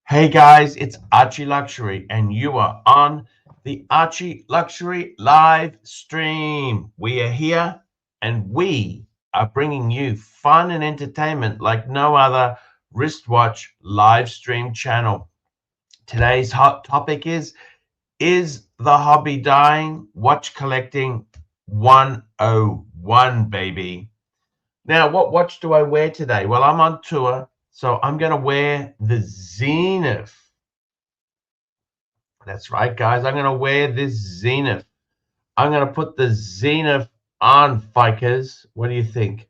Hey guys, it's Archie Luxury, and you are on the Archie Luxury live stream. We are here and we are bringing you fun and entertainment like no other wristwatch live stream channel. Today's hot topic is the hobby dying? Watch collecting 101, baby. Now, what watch do I wear today? Well, I'm on tour, so I'm going to wear the Zenith. That's right, guys. I'm going to wear this Zenith. I'm going to put the Zenith on, Fikers. What do you think?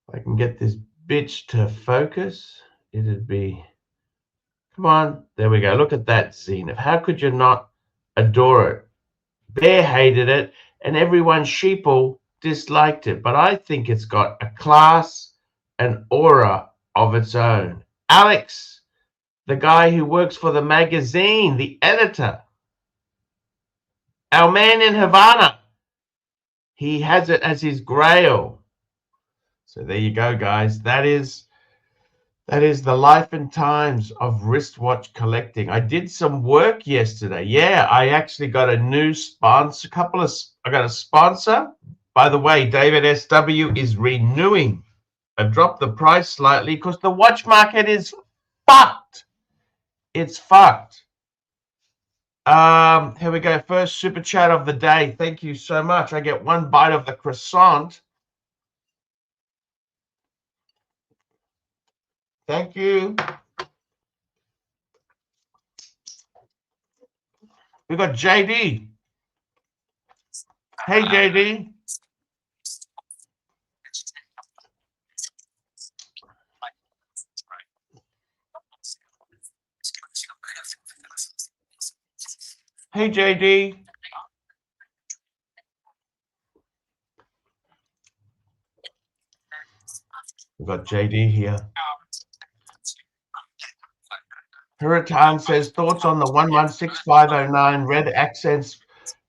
If I can get this bitch to focus, it'd be... Come on. There we go. Look at that Zenith. How could you not adore it? Bear hated it, and everyone sheeple disliked it. But I think it's got a class and aura of its own. Alex, the guy who works for the magazine, the editor, our man in Havana, he has it as his grail. So there you go, guys. That is the life and times of wristwatch collecting. I did some work yesterday. Yeah, I actually got a new sponsor. I got a sponsor. By the way, David SW is renewing. I dropped the price slightly because the watch market is fucked. It's fucked. Here we go. First super chat of the day. Thank you so much. I get one bite of the croissant. Thank you. We got JD. Hey, JD. Hey, JD. We've got JD here. Hurricane says, thoughts on the 116509 red accents,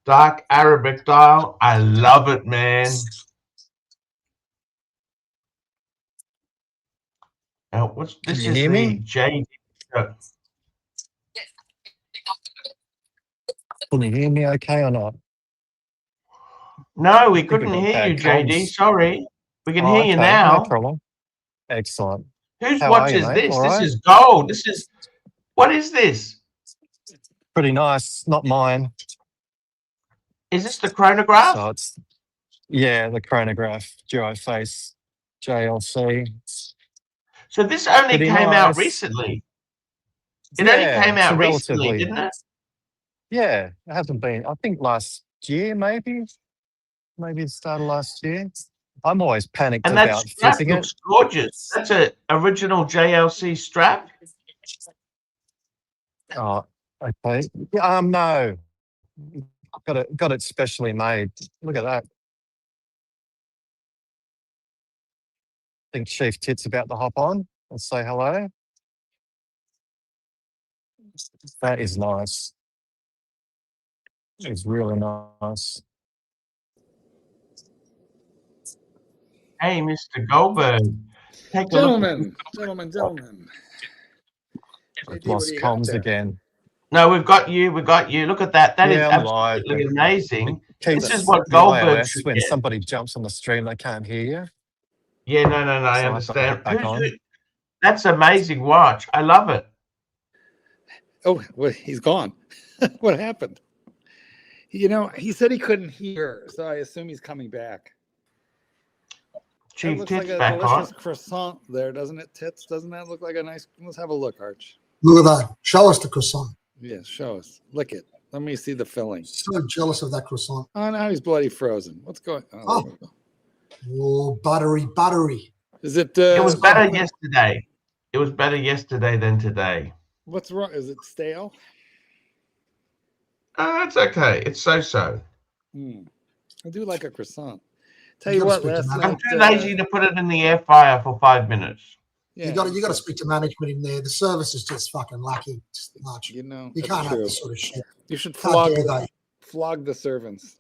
dark Arabic dial? I love it, man. Now, this is the JD. Can you hear me okay or not? No, we couldn't hear you, JD. Sorry. We can hear you now. No problem. Excellent. Whose watch is this? This is gold. What is this? Pretty nice. Not mine. Is this the chronograph? So it's, yeah, the chronograph, Duo Face JLC. So this only came out recently. It only came out recently, didn't it? Yeah, it hasn't been. I think last year, maybe it started last year. I'm always panicked about flipping it. Looks gorgeous. That's an original JLC strap. Oh, okay. No, got it specially made. Look at that. I think Chief Tit's about to hop on and say hello. That is nice. It's really nice. Hey, Mr. Goldberg. Gentlemen. I've lost comms again. No, we've got you. Look at that. That is absolutely amazing. This is what Goldberg should when get. Somebody jumps on the stream, they can't hear you. Yeah, no, I understand. That's amazing watch. I love it. Oh, well, he's gone. What happened? You know, he said he couldn't hear, so I assume he's coming back. Chief looks Tits like a back delicious on. croissant there, doesn't it, Tits? Doesn't that look like a nice... Let's have a look, Arch. Look at that. Show us the croissant. Yeah, show us. Lick it. Let me see the filling. So jealous of that croissant. Oh, now he's bloody frozen. What's going on? Oh, buttery. Is it... it was better yesterday. It was better yesterday than today. What's wrong? Is it stale? It's okay. It's so-so. I do like a croissant. Tell you what, last night... I'm too lazy to put it in the air fryer for 5 minutes. Yeah. You got to speak to management in there. The service is just fucking lacking much. You know, you can't have this sort of shit. You should flog the servants.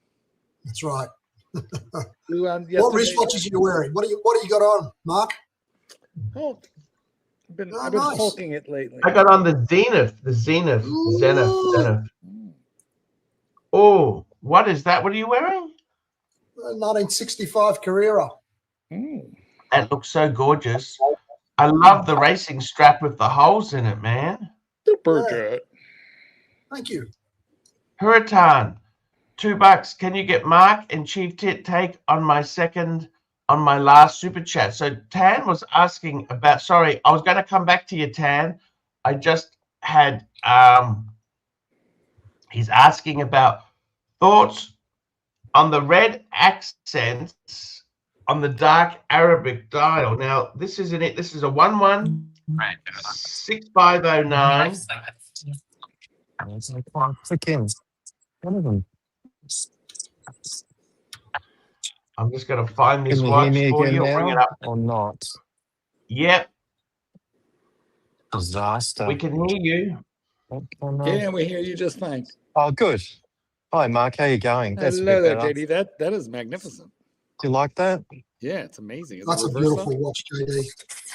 That's right. What wristwatches are you wearing? What do you got on, Mark? Oh, I've been hulking it lately. I got on the Zenith. Zenith. Oh, what is that? What are you wearing? 1965 Carrera. That looks so gorgeous. I love the racing strap with the holes in it, man. Super good. Thank you. Hurritan, $2. Can you get Mark and Chief Tit take on my last super chat? So Tan was asking about, sorry, I was going to come back to you, Tan. I just had, he's asking about thoughts on the red accents on the dark Arabic dial. Now, this isn't it. This is a 116509. One of them. I'm just going to find this Can you hear watch me for again you. I'll bring it now up. or not? Yep, Disaster. we can hear you. Yeah, we hear you just fine. Oh, good. Hi, Mark. How you going? That's a Hello bit there, better. JD. That is magnificent. Do you like that? Yeah, it's amazing. Is That's it a beautiful watch, JD.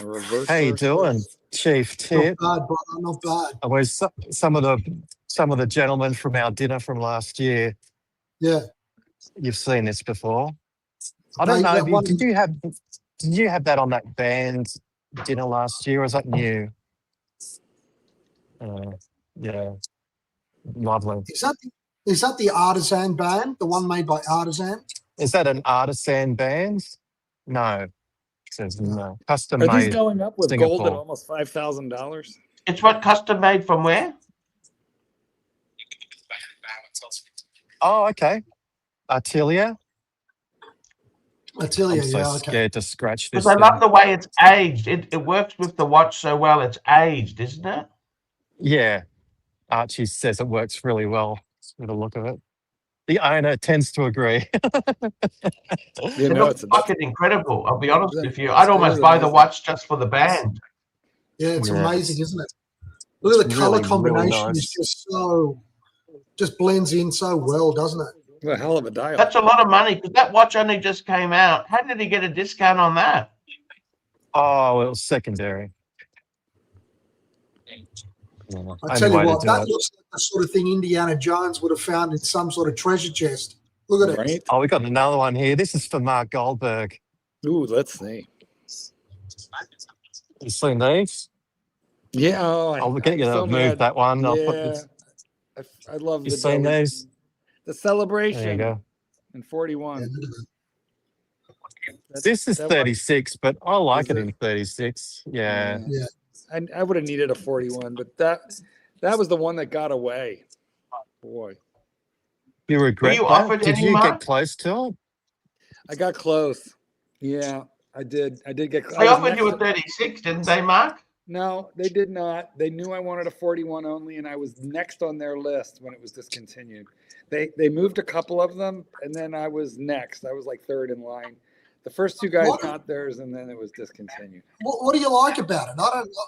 A reverse. How you doing, Chief Tit? Not bad, brother. Not bad. Was some of the gentlemen from our dinner from last year. Yeah. You've seen this before. I don't know. Did you have that on that band dinner last year, or is that new? Yeah, lovely. Is that the Artisan band, the one made by Artisan? Is that an Artisan band? No, it says no. Custom Are made. these going up with Singapore. gold at almost $5,000? It's what, custom made from where? Oh, okay. Artilia. I tell you, I'm so yeah, okay. scared to scratch this. Because I love the way it's aged. It works with the watch so well. It's aged, isn't it? Yeah, Archie says it works really well with the look of it. The owner tends to agree. You It know, looks it's fucking incredible. I'll be honest with you. It's I'd almost really buy the amazing. watch just for the band. Yeah, it's Yeah. amazing, isn't it? Look at the color really, really combination nice. is just blends in so well, doesn't it? a hell of a dial. That's a lot of money because that watch only just came out. How did he get a discount on that? Oh, it was secondary. Yeah, I tell only you way what, to do that it. looks like the sort of thing Indiana Jones would have found in some sort of treasure chest. Look at it. Right? Oh, we got another one here. This is for Mark Goldberg. Ooh, let's see. You seen these? Yeah. Oh, I'll get you to so move mad. that one. I'll put Yeah. this. I love You the seen Delhi- these? The There you celebration go. in Yeah, 41. look at that. This is that 36, but I like Is it it? in 36. Yeah. Yeah. I would have needed a 41, but that was the one that got away. Boy, You regret you that? offered Did any, you Mark? get close to it? I got close. Yeah, I did. I did get close. They offered you a 36, didn't they, Mark? No, they did not. They knew I wanted a 41 only, and I was next on their list when it was discontinued. They moved a couple of them, and then I was next. I was like third in line. The first two guys What? got theirs, and then it was discontinued. What do you like about it?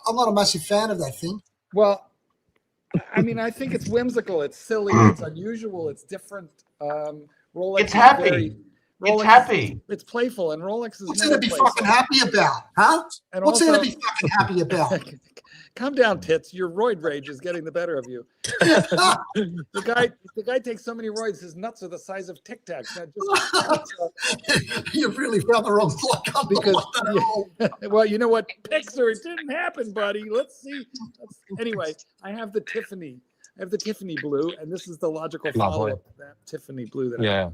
I'm not a massive fan of that thing. Well, I mean, I think it's whimsical. It's silly. It's unusual. It's different. Rolex It's is happy. very- It's Rolex happy. It's playful, and Rolex is What's never there to be playful. fucking happy about? Huh? And What's there to also- be fucking happy about? Calm down, tits. Your roid rage is getting the better of you. The guy takes so many roids, his nuts are the size of Tic Tacs. You've really found the wrong block. I'm not Because like that at all. well, you know what? Pixar, it didn't happen, buddy. Let's see. Anyway, I have the Tiffany. I have the Tiffany blue, and this is the logical follow-up to that Tiffany blue that I Yeah. have.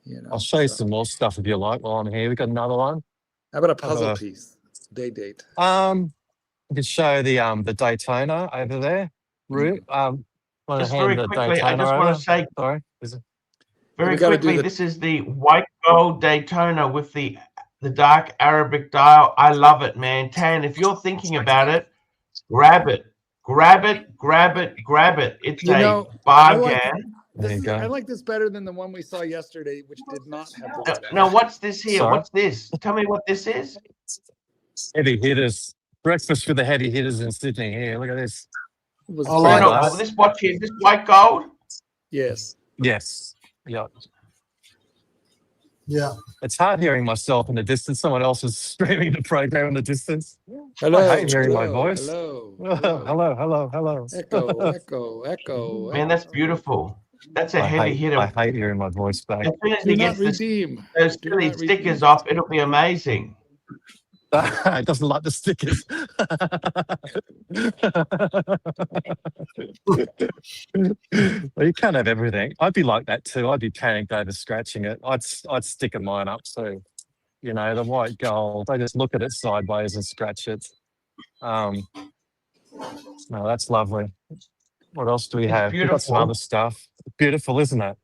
You know, I'll show you so- some more stuff if you like while I'm here. We got another one. How about a puzzle a- piece? Date. I could show the Daytona over there. Want to Just hand very the quickly, I Daytona just over? want to say Sorry. Is it? very We gotta do quickly, the- this is the white gold Daytona with the dark Arabic dial. I love it, man. Tan, if you're thinking about it, grab it. Grab it, grab it, grab it. It's You know, a bargain. There you go. I like this better than the one we saw yesterday, which did not have the red. Now, what's this here? Sorry? What's this? Tell me what this is. Heavy hitters. Breakfast with the heavy hitters in Sydney. Here, look at this. It was I like No, that. no, this watch here, this white gold. Yes. Yes. Yeah. Yeah. It's hard hearing myself in the distance. Someone else is streaming the program in the distance. Hello. I hate hearing my hello, voice. Hello. Hello. Echo. Man, that's beautiful. That's a heavy hitter. I hate hearing my voice back. As soon as Do he not gets redeem. those Do silly not stickers redeem. off, it'll be amazing. It doesn't like the stickers. Well, you can't have everything. I'd be like that too. I'd be panicked over scratching it. I'd stick mine up too. You know, the white gold. I just look at it sideways and scratch it. No, that's lovely. What else do we It's have? We've got some other beautiful. stuff. Beautiful, isn't it?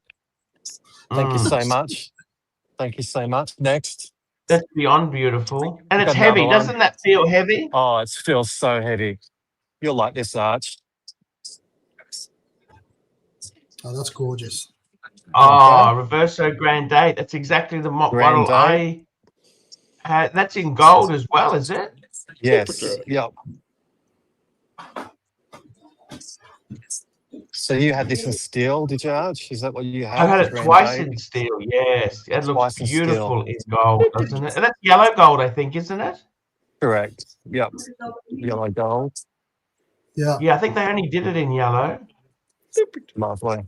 Thank you Mm, so much. Thank you so much. Next. that's beyond beautiful. And We've it's got another heavy. one. Doesn't that feel heavy? Oh, it feels so heavy. You'll like this, Arch. Oh, that's gorgeous. Oh, Reverso Grand Date. That's exactly the model I had. That's in gold as well, is it? Yes. Yep. So you had this in steel, did you, Arch? Is that what you had? I had the it Grand twice Date? in steel. Yes, it looks Twice in steel. beautiful in gold, doesn't it? And that's yellow gold, I think, isn't it? Correct. Yep. Yellow gold. Yeah. Yeah, I think they only did it in yellow. Lovely.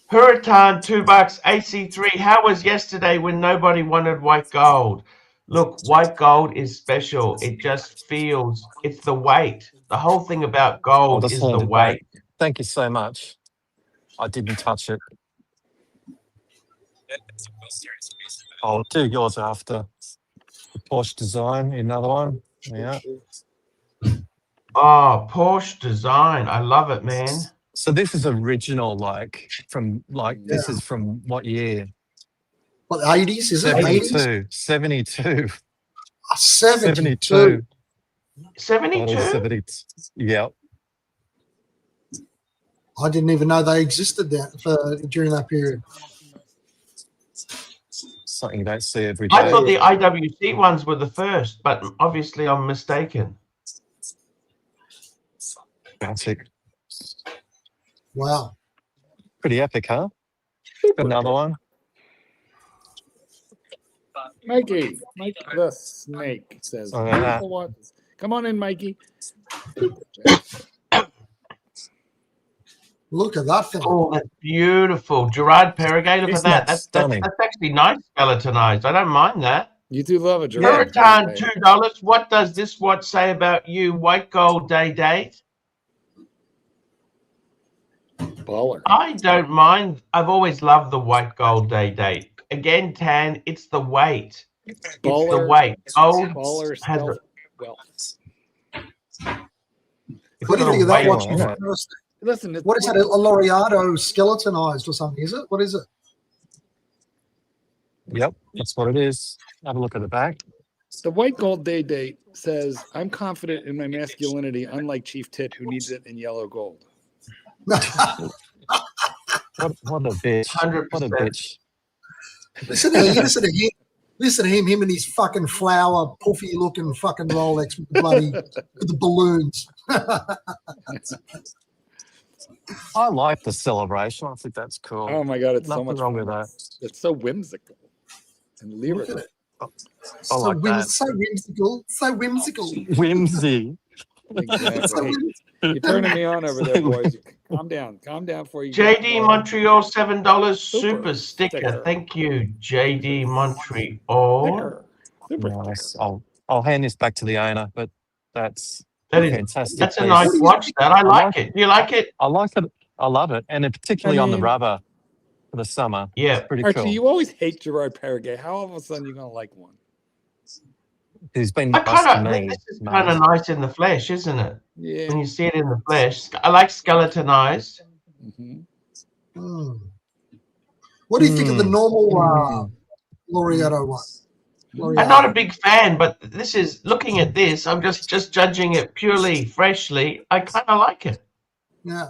Hurricane, $2. AC3. How was yesterday when nobody wanted white gold? Look, white gold is special. It just feels, it's the weight. The whole thing about I'll gold just is hand the it back. weight. Thank you so much. I didn't touch it. I'll do yours after. The Porsche design, another one. Yeah. Oh, Porsche design. I love it, man. So this is original, this is from what year? What, 80s? Is it 80s? 72. 72. 72? 70. Yep. I didn't even know they existed during that period. Something you don't see every day. I thought the IWC ones were the first, but obviously I'm mistaken. Classic. Wow. Pretty epic, huh? Another one. Mikey the Snake says, Oh, yeah. beautiful ones. Come on in, Mikey. Look at that thing. Oh, that's beautiful. Gerard Perrigator for Isn't that. that That's stunning? actually nice skeletonized. I don't mind that. You do love it, Gerard. Hurricane, $2. What does this watch say about you? White gold day date. Baller. I don't mind. I've always loved the white gold day date. Again, Tan, it's the weight. It's the weight. Gold Baller has stealth. What do you think of that watch? Listen, what is that? A Laureato skeletonized or something? Is it? What is it? Yep, that's what it is. Have a look at the back. The white gold day date says, I'm confident in my masculinity, unlike Chief Tit, who needs it in yellow gold. What a bitch. 100%. What a bitch. Listen to him, him and his fucking flower, puffy looking fucking Rolex with the balloons. I like the celebration. I think that's cool. Oh my God, it's Nothing so much wrong fun. with that. It's so whimsical and lyrical. I like that. So whimsical. Whimsy. Exactly. You're turning me on over there, boys. Calm down for you. JD Montreal, $7. Super Super sticker. sticker. Thank you, JD Montreal. Super Nice. I'll hand this back to the owner, but that's That is fantastic. That's a piece. nice watch. That I like it. Do you like it? I like it. I love it, and particularly on the rubber for the summer. Yeah, it's pretty Archie, cool. you always hate Gerard Perrigaud. How all of a sudden you gonna like one? He's been I nice to kind me. of. This is kind of nice in the flesh, isn't it? Yeah. When you see it in the flesh, I like skeletonized. What do you think of the normal Laureato one? I'm not a big fan, but this is looking at this. I'm just judging it purely freshly. I kind of like it. Yeah.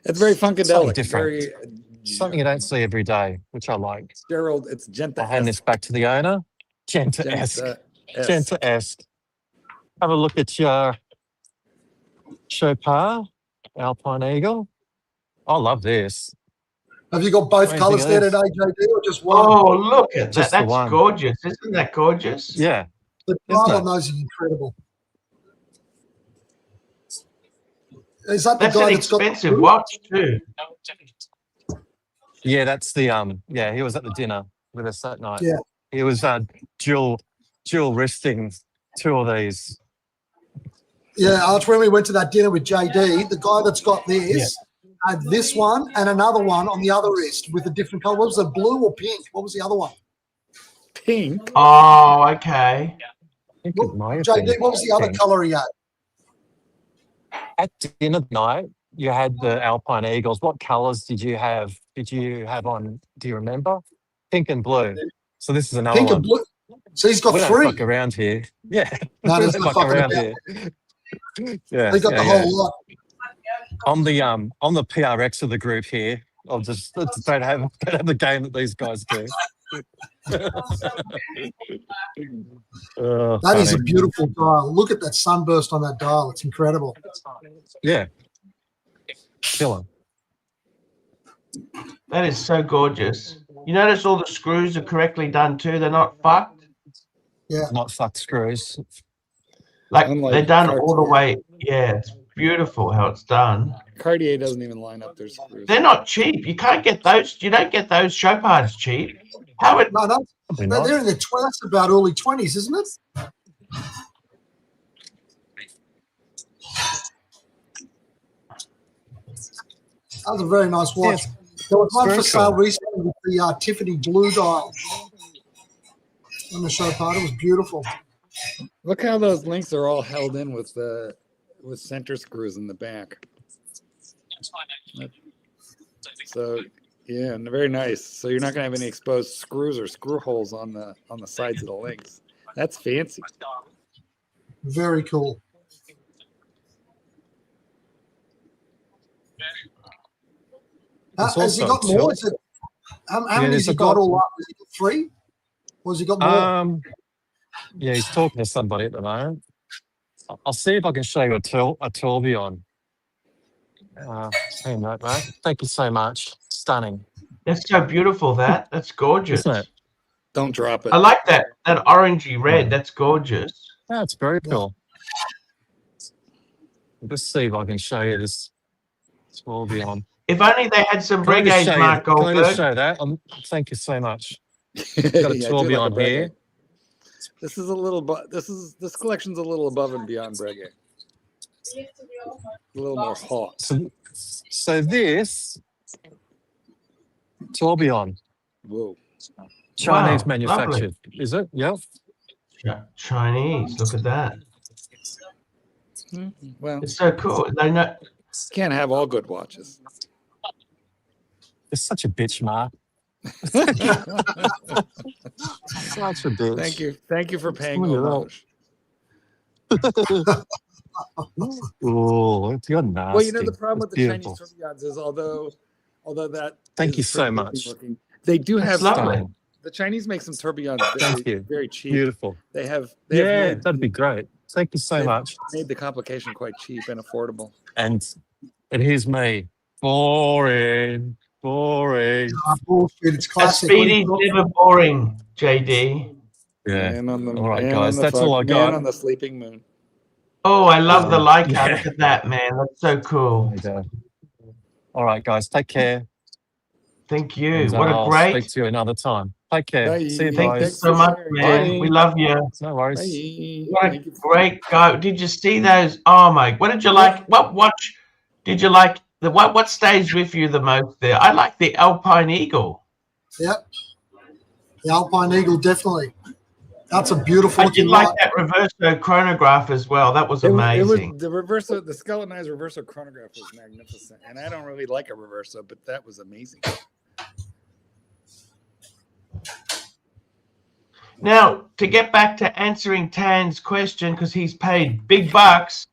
It's very funkadelic. Something different. Very Something you don't see every day, which I like. Gerald, it's Genta. I'll hand this back to the owner. Genta-esque. Genta-esque. Have a look at your Chopard Alpine Eagle. I love this. Have you got both Amazing colours it there is. today, JD, or just one? Oh, look at that. Just the That's one. gorgeous. Isn't that gorgeous? Yeah. The Isn't dial it? on those is incredible. Is that the That's guy an that's got the expensive blue? watch too. Yeah, that's the yeah, he was at the dinner with us that night. Yeah. He was dual wristing 2 of these. Yeah, Arch, when we went to that dinner with JD, the guy that's got this had this one and another one on the other wrist with a different colour. What was it, blue or pink? What was the other one? Pink. Oh, okay. I think What, it might have JD, been what was the other pink. colour he had? At dinner night, you had the Alpine Eagles. What colours did you have? Did you have on? Do you remember? Pink and blue. So this is another Pink one. and blue. So he's got We don't 3. fuck around here. Yeah, No, we there's don't no fuck fucking around about. here. Yeah, He got yeah, the yeah. whole lot. On the PRX of the group here, I'll just don't have the game that these guys do. Oh, That is a funny. beautiful dial. Look at that sunburst on that dial. It's incredible. Yeah. Killer. That is so gorgeous. You notice all the screws are correctly done too. They're not fucked. Yeah. Not fucked screws. Like Unlike they're done all the Cartier. way. Yeah, it's beautiful how it's done. Cartier doesn't even line up their screws. They're not cheap. You can't get those. You don't get those Chopards cheap. How it? No, Probably they're not. in their 20s, about early 20s, isn't it? That was a very nice watch. Yes. There was one Very for sale cool. recently with the Tiffany blue dial on the show part. It was beautiful. Look how those links are all held in with center screws in the back. So yeah, and very nice. So you're not gonna have any exposed screws or screw holes on the sides of the links. That's fancy. Very cool. It's Has he also got more? tilt. Is it, how Yeah, many there's has he a got guy- all up? Has he got 3? Or has he got more? Yeah, he's talking to somebody at the moment. I'll see if I can show you a tourbillon. Hang on, mate. Thank you so much. Stunning, That's so beautiful. That's gorgeous. isn't it? Don't drop it. I like that orangey red. That's gorgeous. That's very cool. Let's see if I can show you this tourbillon. If only they had some Can I just Breguets, show you- Mark Can I just Goldberg. show that? Thank you so much. Yeah, Got a I do like tourbillon a Breguet. here. This is a little, this collection's a little above and beyond Breguet. A little more hot. So this tourbillon, Whoa. Chinese Wow, manufactured, is it? Yep. Chinese. Look at that. Well, It's so cool. They know. can't have all good watches. It's such a bitch, Mark. Such a bitch. Thank you for paying Look at homage. Oh, it's got nasty. Well, you know the problem with It's the beautiful. Chinese tourbillons is although that Thank is you so pretty much. looking, they do have That's lovely. some, the Chinese make some tourbillons Thank you. very cheap. Beautiful. They have Yeah, that'd be great. Thank you so they've much. made the complication quite cheap and affordable. And here's me. Boring. Boring. Bullshit. It's A classic. What do Speedy's you call it? never boring, JD. Yeah. Man on the, All right, man guys, on the that's all I man got. on the sleeping moon. Oh, I love the Leica. Yeah. Look at that, man. That's so cool. There you go. All right, guys, take care. Thank you. And, What a I'll great. speak to you another time. Take care. Bye. See you Thank you guys. so much, Bye. man. We love you. No worries. Bye. What a Thank you. great guy. Did you see those? Oh my! What did you like? What watch did you like? The what stays with you the most there? I like the Alpine Eagle. Yep. The Alpine Eagle, definitely. That's a beautiful I did looking like light. that reverso chronograph as well. That was It was amazing. the reverso, the skeletonized reverso chronograph was magnificent, and I don't really like a reverso, but that was amazing. Now, to get back to answering Tan's question, because he's paid big bucks,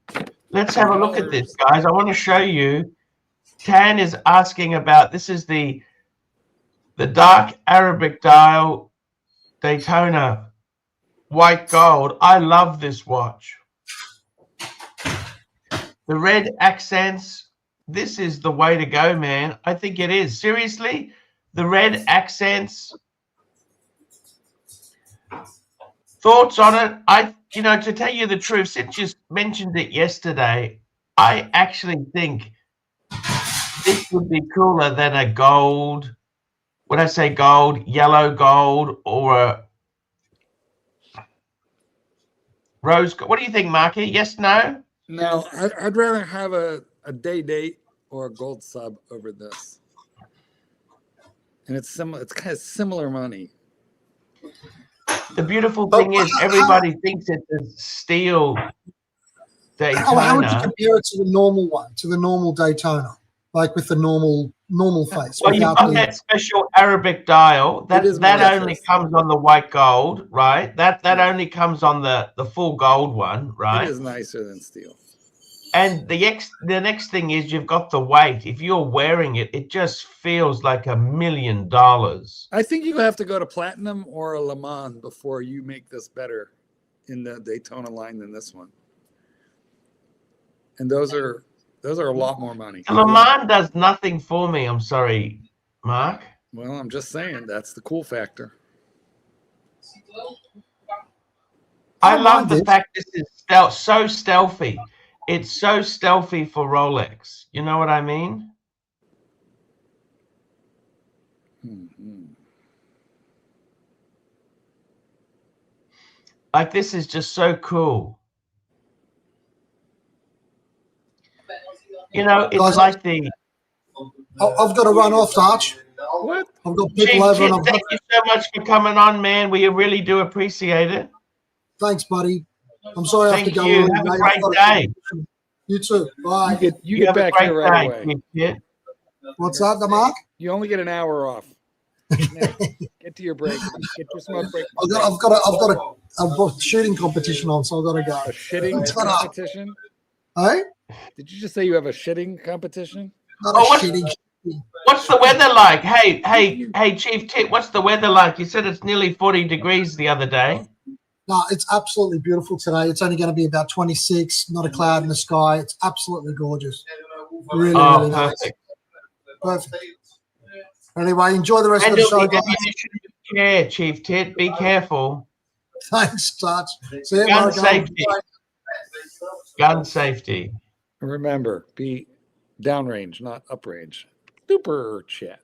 let's have a look at this, guys. I want to show you. Tan is asking about, this is the dark Arabic dial Daytona white gold. I love this watch. The red accents this is the way to go, man. I think it is. Seriously, the red accents. Thoughts on it? To tell you the truth, since you mentioned it yesterday, I actually think this would be cooler than a gold. When I say gold, yellow gold, or a rose. What do you think, Marky? Yes, no? No, I'd rather have a day date or a gold sub over this. And it's similar. It's kind of similar money. The beautiful thing is everybody thinks it's a steel Daytona. How would you compare it to the normal one, to the normal Daytona, like with the normal face? Well, you've got that special Arabic dial. That only comes on the white gold, right? That only comes on the full gold one, right? It is nicer than steel. And the next thing is you've got the weight. If you're wearing it, it just feels like $1 million. I think you have to go to platinum or a Le Mans before you make this better in the Daytona line than this one. And those are a lot more money. Le Mans does nothing for me. I'm sorry, Mark. Well, I'm just saying that's the cool factor. I love the fact this is so stealthy. It's so stealthy for Rolex. You know what I mean? Mm-hmm. Like, this is just so cool. It's Guys, like the... I've got to run off, Arch. What? I've got people over. Chief, thank you so much for coming on, man. We really do appreciate it. Thanks, buddy. I'm sorry I have to go. Thank you. Have a great day. You too. Bye. You get back here right away. Yeah. What's up, the Mark? You only get an hour off. Now, get to your break. Get your smoke break. I've got a shooting competition on, so I've got to go. A shitting competition? Hey? Did you just say you have a shitting competition? Not a shitting. What's the weather like? Hey, Chief Tit, what's the weather like? You said it's nearly 40 degrees the other day. No, it's absolutely beautiful today. It's only going to be about 26, not a cloud in the sky. It's absolutely gorgeous. Really, really nice. Perfect. Anyway, enjoy the rest of the show, guys. Yeah, Chief Tit, be careful. Thanks, Touch. See you, Gun safety. Gun safety. Remember, be downrange, not uprange. Super chat.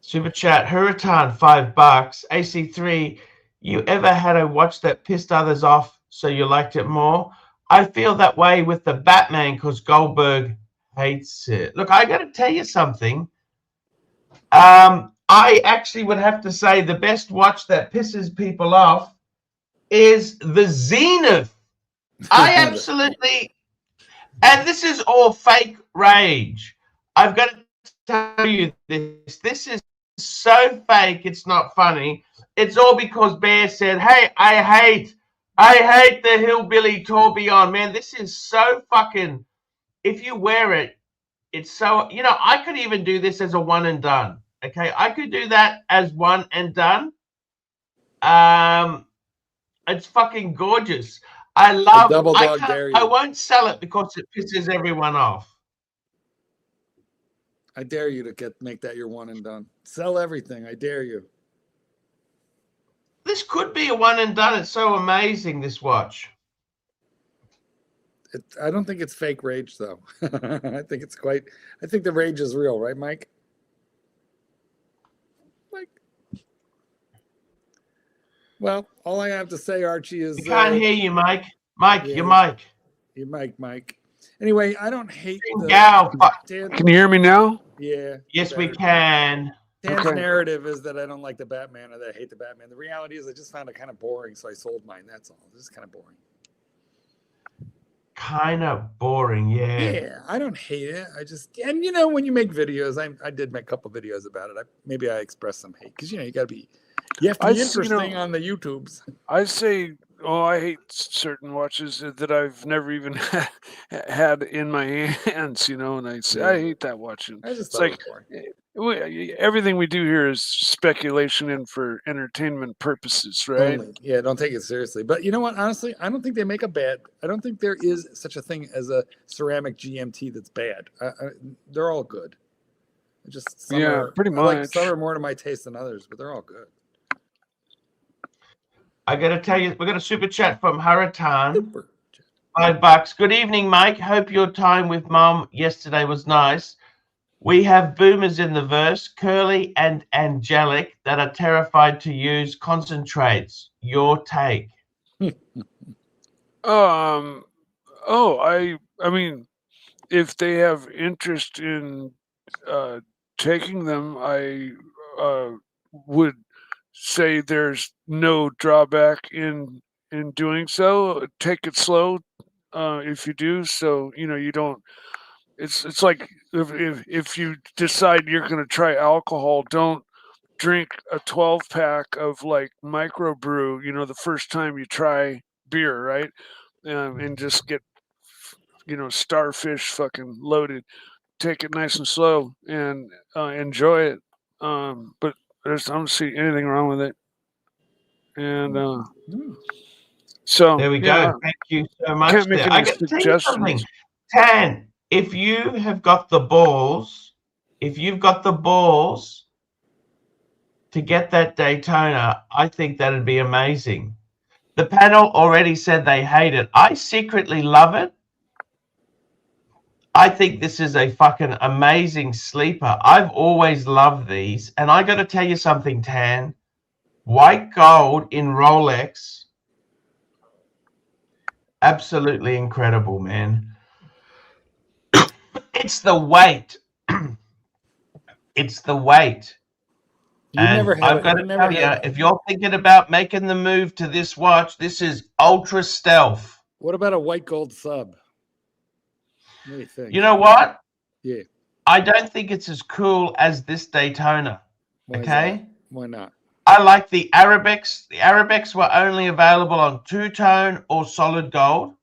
Super chat. Hurritan, $5. AC3, you ever had a watch that pissed others off so you liked it more? I feel that way with the Batman because Goldberg hates it. Look, I got to tell you something. I actually would have to say the best watch that pisses people off is the Zenith. I absolutely... And this is all fake rage. I've got to tell you this. This is so fake, it's not funny. It's all because Bear said, hey, I hate the hillbilly tourbillon. Man, this is so fucking... If you wear it, it's so... I could even do this as a one and done. Okay, I could do that as one and done. It's fucking gorgeous. I love. I won't sell it because it pisses everyone off. I dare you to make that your one and done. Sell everything. I dare you. This could be a one and done. It's so amazing, this watch. I don't think it's fake rage though. I think it's quite. I think the rage is real, right, Mike? Well, all I have to say, Archie, is... I can't hear you, Mike. Mike, your mic. Your mic, Mike. Anyway, I don't hate Can you hear me now? Yeah. Yes, we can. Dan's narrative is that I don't like the Batman or that I hate the Batman. The reality is I just found it kind of boring, so I sold mine. That's all. This is kind of boring. Kind of boring, yeah. Yeah, I don't hate it. And when you make videos, I did make a couple videos about it. Maybe I expressed some hate because you have to be interesting on the YouTubes. I say, I hate certain watches that I've never even had in my hands, and I say I hate that watch. And I just it's like everything we do here is speculation and for entertainment purposes, right? Only. Yeah, don't take it seriously. But you know what? Honestly, I don't think they make a bad. I don't think there is such a thing as a ceramic GMT that's bad. They're all good. Just pretty much. Like some are more to my taste than others, but they're all good. I got to tell you, we got a super chat from Haratan. $5. Good evening, Mike. Hope your time with Mum yesterday was nice. We have boomers in the verse, Curly and Angelic, that are terrified to use concentrates. Your take? I mean, if they have interest in taking them, I would say there's no drawback in doing so. Take it slow if you do, so you don't. It's like if you decide you're going to try alcohol, don't drink a 12-pack of like microbrew, the first time you try beer, right? And just get, starfish fucking loaded. Take it nice and slow and enjoy it. But I don't see anything wrong with it. And so there we go. Thank you so much. Can't make any I got to tell you something, Tan. If you have got the balls, to get that Daytona, I think that'd be amazing. The panel already said they hate it. I secretly love it. I think this is a fucking amazing sleeper. I've always loved these. And I got to tell you something, Tan. White gold in Rolex. Absolutely incredible, man. It's the weight. It's the weight. I've got to tell you, if you're thinking about making the move to this watch, this is ultra stealth. What about a white gold sub? What do you think? You know what? Yeah. I don't think it's as cool as this Daytona. Okay? Why not? I like the Arabics. The Arabics were only available on two-tone or solid gold.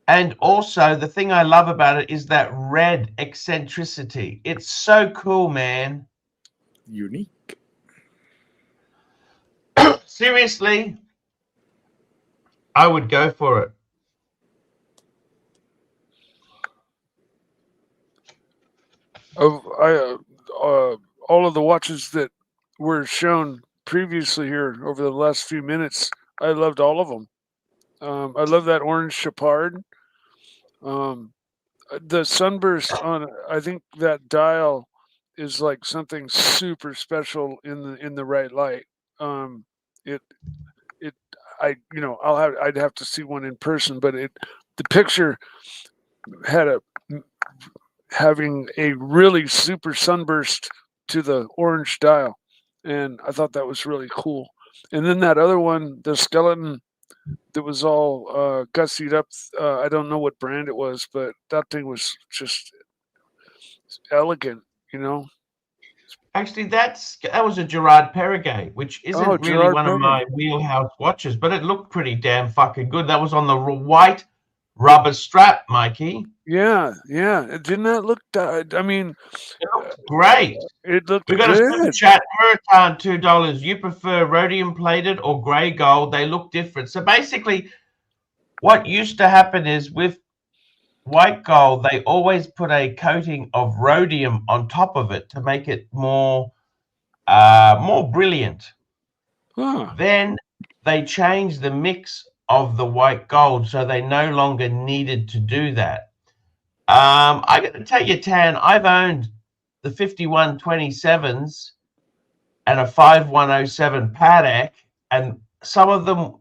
And also, the thing I love about it is that red eccentricity. It's so cool, man. Unique. Seriously, I would go for it. All of the watches that were shown previously here over the last few minutes, I loved all of them. I love that orange Chapard. The sunburst on, I think that dial is like something super special in the right light. I'd have to see one in person, but the picture had having a really super sunburst to the orange dial, and I thought that was really cool. And then that other one, the skeleton that was all gussied up, I don't know what brand it was, but that thing was just elegant, Actually, that was a Gerard Perregay, which isn't really one of my wheelhouse watches, but it looked pretty damn fucking good. That was on the white rubber strap, Mikey. Yeah. Didn't that look? I mean, it looked great. It looked. We got a super chat. Hurricane $2. You prefer rhodium plated or grey gold? They look different. So basically, what used to happen is with white gold, they always put a coating of rhodium on top of it to make it more brilliant. Then they changed the mix of the white gold, so they no longer needed to do that. I got to tell you, Tan, I've owned the 5127s and a 5107 Patek, and some of them,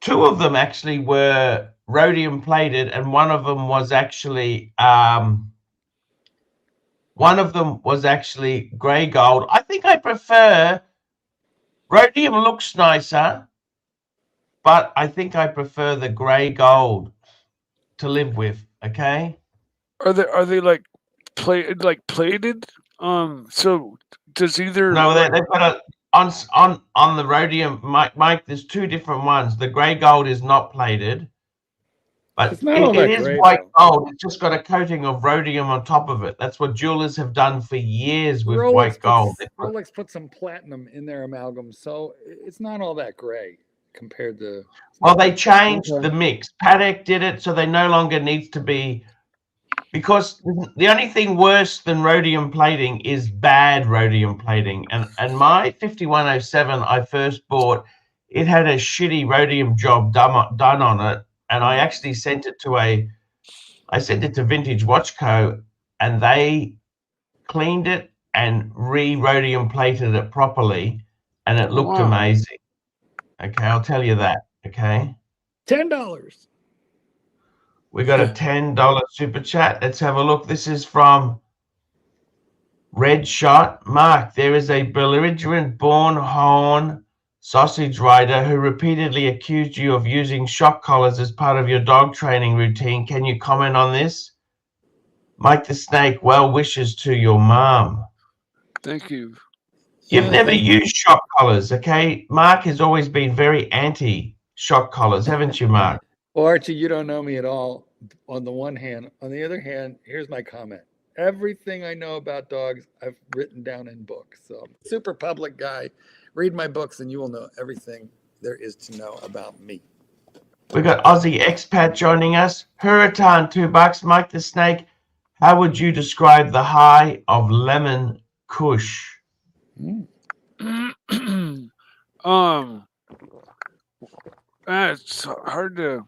two of them actually were rhodium plated, and one of them was actually grey gold. I think I prefer rhodium. Looks nicer, but I think I prefer the grey gold to live with. Okay. Are they like plated? So does either? No, they've got on the rhodium, Mike. There's two different ones. The grey gold is not plated, But It's not all that it is great, white though. gold. It's just got a coating of rhodium on top of it. That's what jewelers have done for years with white gold. Rolex put some platinum in their amalgam, so it's not all that gray compared to. Well, they changed the mix. Patek did it, so they no longer needs to be, because the only thing worse than rhodium plating is bad rhodium plating. And my 5107 I first bought, it had a shitty rhodium job done on it, and I actually sent it to Vintage Watch Co, and they cleaned it and rhodium plated it properly, and it looked amazing. Okay, I'll tell you that. Okay, $10. we got a $10 super chat. Let's have a look. This is from Red Shot. Mark, there is a belligerent born horn sausage rider who repeatedly accused you of using shock collars as part of your dog training routine. Can you comment on this? Mike the Snake, well wishes to your mom. Thank you. You've never used shock collars, okay? Mark has always been very anti-shock collars, haven't you, Mark? Well, Archie, you don't know me at all on the one hand. On the other hand, here's my comment. Everything I know about dogs, I've written down in books. So, super public guy. Read my books and you will know everything there is to know about me. We got Aussie expat joining us. Hurritan, $2. Mike the Snake, how would you describe the high of lemon kush? It's hard to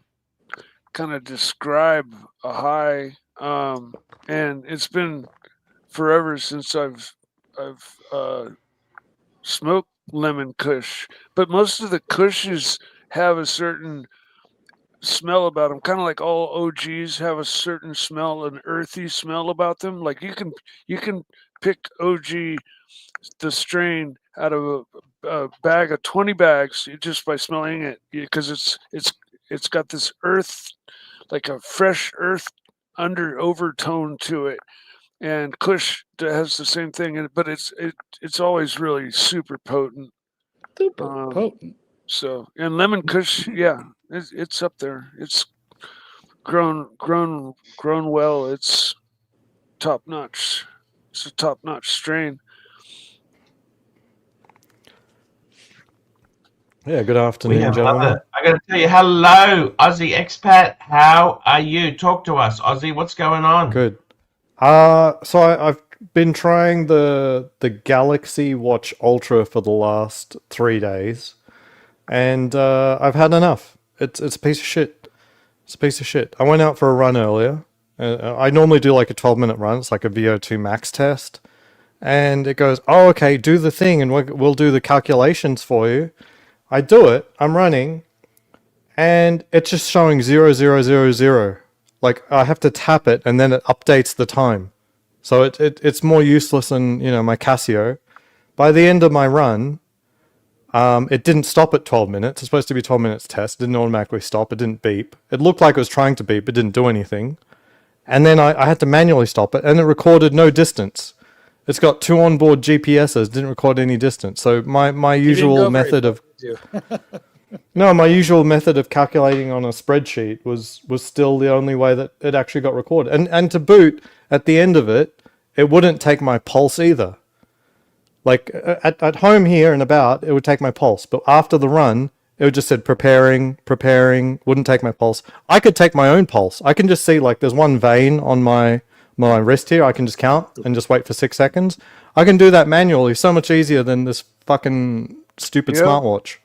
kind of describe a high, and it's been forever since I've smoked lemon kush, but most of the kushes have a certain smell about them, kind of like all OGs have a certain smell, an earthy smell about them. Like you can pick OG, the strain, out of a bag of 20 bags just by smelling it, because it's got this earth, like a fresh earth overtone to it. And kush has the same thing, but it's always really super potent. Super potent. So, and lemon kush, yeah, it's up there. It's grown well. It's top notch. It's a top notch strain. Yeah, good afternoon, gentlemen. I got to tell you, hello, Aussie expat. How are you? Talk to us, Aussie. What's going on? Good. So I've been trying the Galaxy Watch Ultra for the last 3 days, and I've had enough. It's a piece of shit. It's a piece of shit. I went out for a run earlier. I normally do like a 12-minute run. It's like a VO2 max test, and it goes, "Oh, okay, do the thing, and we'll do the calculations for you." I do it. I'm running, and it's just showing 0000. Like I have to tap it, and then it updates the time. So it's more useless than my Casio. By the end of my run, it didn't stop at 12 minutes. It's supposed to be 12 minutes test. It didn't automatically stop. It didn't beep. It looked like it was trying to beep, but didn't do anything. And then I had to manually stop it, and it recorded no distance. It's got 2 onboard GPSs, didn't record any distance. So my usual method of my usual method of calculating on a spreadsheet was still the only way that it actually got recorded. And to boot, at the end of it, it wouldn't take my pulse either. Like at home here and about, it would take my pulse. But after the run, it would just said preparing, wouldn't take my pulse. I could take my own pulse. I can just see like there's one vein on my wrist here. I can just count and just wait for 6 seconds. I can do that manually. So much easier than this fucking stupid smartwatch.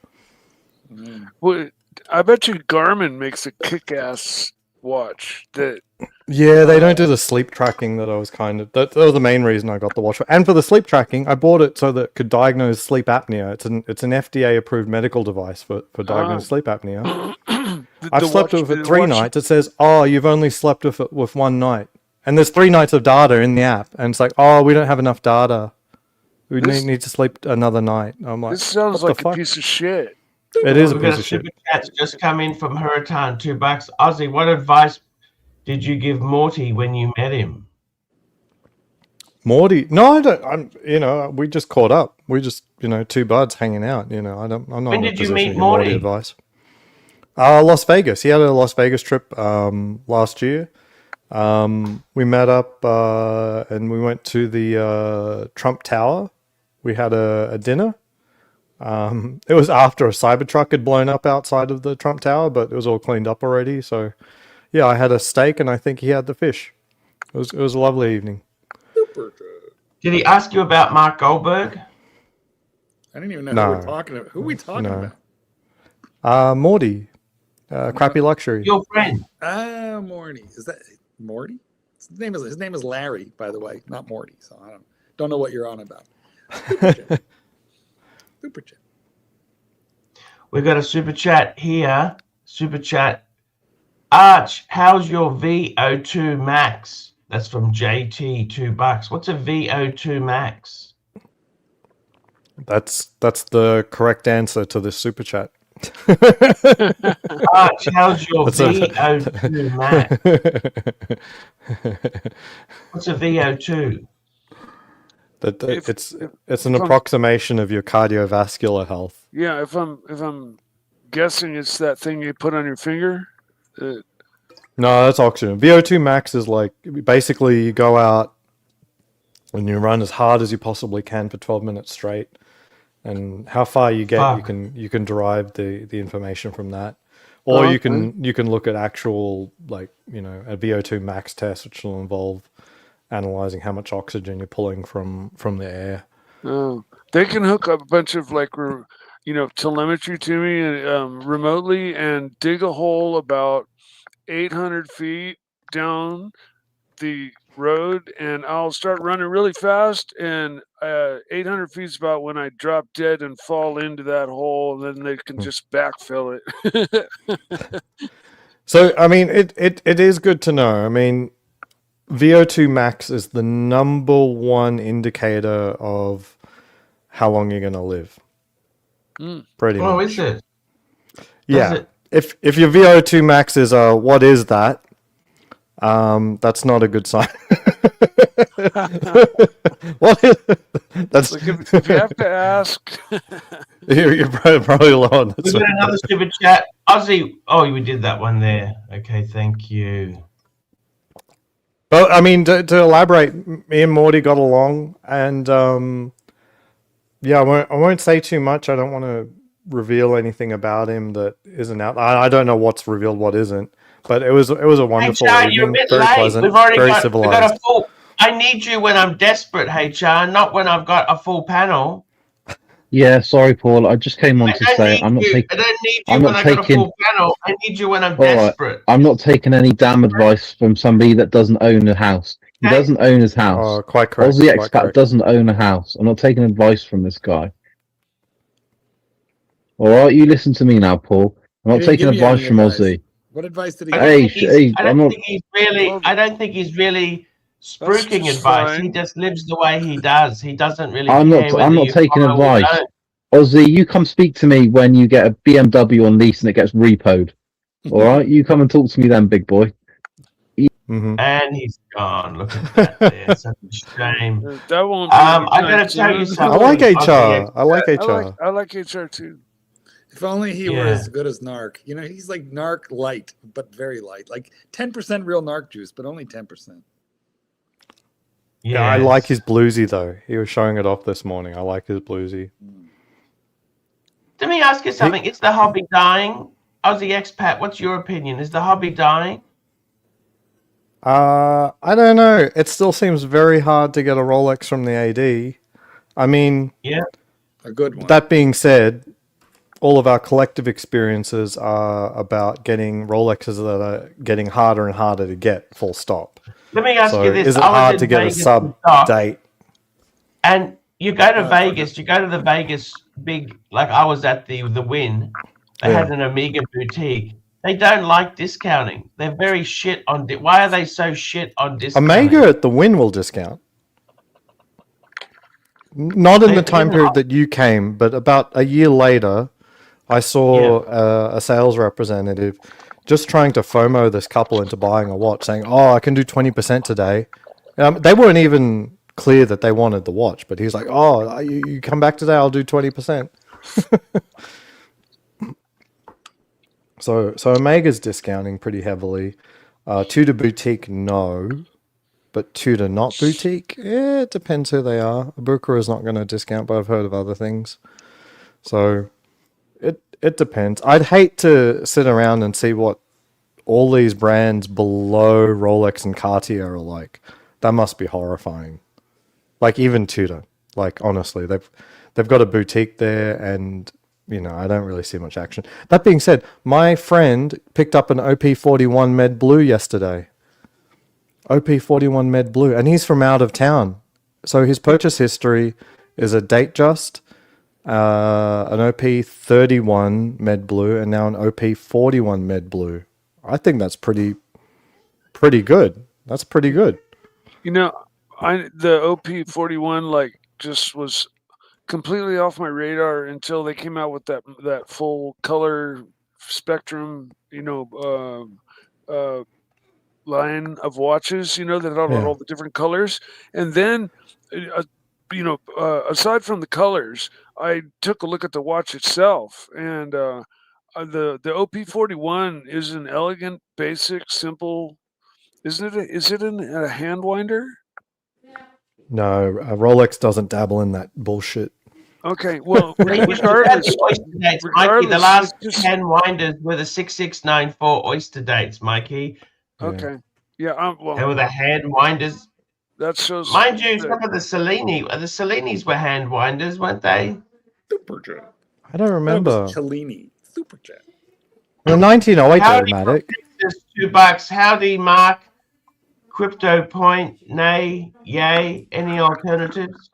Well, I bet you Garmin makes a kick-ass watch that. Yeah, they don't do the sleep tracking that I was that was the main reason I got the watch. And for the sleep tracking, I bought it so that it could diagnose sleep apnea. It's an FDA approved medical device for diagnosing sleep apnea. I've slept with it 3 nights. It says, "Oh, you've only slept with it with 1 night." And there's 3 nights of data in the app, and it's like, "Oh, we don't have enough data. We need to sleep another night." I'm like, this sounds like a piece of shit. It is a piece of shit. Cats just come in from Hurritan, $2. Aussie, what advice did you give Morty when you met him? Morty? No, I don't. We just caught up. We just, 2 buds hanging out. I'm not. When in a did you position meet to give Morty? Advice. Las Vegas. He had a Las Vegas trip last year. We met up and we went to the Trump Tower. We had a dinner. It was after a Cybertruck had blown up outside of the Trump Tower, but it was all cleaned up already. So, yeah, I had a steak and I think he had the fish. It was a lovely evening. Did he ask you about Mark Goldberg? I didn't even know No. who we're talking about. Who are we talking No. about? Morty. Crappy Luxury. Your friend. Morty. Is that Morty? His name is Larry, by the way, not Morty. So I don't know what you're on about. Super chat. We've got a super chat here. Super chat. Arch, how's your VO2 max? That's from JT, $2. What's a VO2 max? That's the correct answer to this super chat. Arch, how's your VO2 max? What's a VO2? It's an approximation of your cardiovascular health. Yeah, if I'm guessing, it's that thing you put on your finger. No, that's oxygen. VO2 max is like basically you go out and you run as hard as you possibly can for 12 minutes straight, and how far you get, you can derive the information from that, or you can look at actual, like, you know, a VO2 max test, which will involve analyzing how much oxygen you're pulling from the air. Oh, they can hook up a bunch of, like, telemetry to me remotely and dig a hole about 800 feet down the road, and I'll start running really fast, and 800 feet is about when I drop dead and fall into that hole, and then they can just backfill it. So, I mean, it is good to know. I mean, VO2 max is the number one indicator of how long you're going to live. Pretty much. Oh, is it? Yeah. If your VO2 max is what is that? That's not a good sign. What is that's like if you have to ask. you're probably low on that. We've got another stupid chat. Ozzy, oh, we did that one there. Okay, thank you. But I mean, to elaborate, me and Morty got along, and yeah, I won't say too much. I don't want to reveal anything about him that isn't out. I don't know what's revealed, what isn't. But it was a wonderful HR, evening. you're a bit very late. pleasant, We've already very got civilized. a full. I need you when I'm desperate, HR, not when I've got a full panel. Yeah, sorry, Paul. I just came on to say I don't need you when I got a full panel. I need you when I'm desperate. I'm not taking any damn advice from somebody that doesn't own a house. He doesn't own his house. Oh, quite correct. Aussie expat doesn't own a house. I'm not taking advice from this guy. All right, you listen to me now, Paul. I'm not taking advice from Aussie. What advice did he give? I don't think he's really spruiking advice. He just lives the way he does. He doesn't really I'm not taking advice. Aussie, you come speak to me when you get a BMW on lease and it gets repoed. All right, you come and talk to me then, big boy. And he's gone. Look at that. There. Such a shame. That won't be I gotta tell you something. I like HR. I like HR. I like HR too. If only he were as good as Narc. You know, he's like Narc light, but very light. Like 10% real Narc juice, but only 10%. Yeah, I like his bluesy though. He was showing it off this morning. I like his bluesy. Let me ask you something. Is the hobby dying? Aussie expat, what's your opinion? Is the hobby dying? I don't know. It still seems very hard to get a Rolex from the AD. I mean, a good one. That being said, all of our collective experiences are about getting Rolexes that are getting harder and harder to get, full stop. Let me ask you this. Is it hard to get a sub date? And you go to Vegas, you go to the Vegas big, like I was at the Wynn. They had an Omega boutique. They don't like discounting. They're very shit on why are they so shit on discounting? Omega at the Wynn will discount. Not in the time period that you came, but about a year later, I saw a sales representative just trying to FOMO this couple into buying a watch, saying, "Oh, I can do 20% today." They weren't even clear that they wanted the watch, but he's like, "Oh, you come back today, I'll do 20%." So Omega's discounting pretty heavily. Tudor Boutique, no. But Tudor not boutique, it depends who they are. Bucra is not going to discount, but I've heard of other things. So it depends. I'd hate to sit around and see what all these brands below Rolex and Cartier are like. That must be horrifying. Like even Tudor. Like honestly, they've got a boutique there, and I don't really see much action. That being said, my friend picked up an OP41 Med Blue yesterday. OP41 Med Blue, and he's from out of town. So his purchase history is a Datejust, an OP31 Med Blue, and now an OP41 Med Blue. I think that's pretty good. That's pretty good. The OP41 just was completely off my radar until they came out with that full color spectrum, line of watches, that had all the different colors. And then, aside from the colors, I took a look at the watch itself, and the OP41 is an elegant, basic, simple. Isn't it? Is it a hand winder? No, Rolex doesn't dabble in that bullshit. Okay, well, regardless, Mikey, the last just 10 winders were the 6694 Oyster dates, Mikey. Okay. Yeah. They were the hand winders. That shows. Mind you, some of the Cellinis were hand winders, weren't they? Superjet. I don't remember. Cellini. Superjet. The 1908 Howdy, automatic. just $2. Howdy, Mark. Crypto Point, nay, yay. Any alternatives?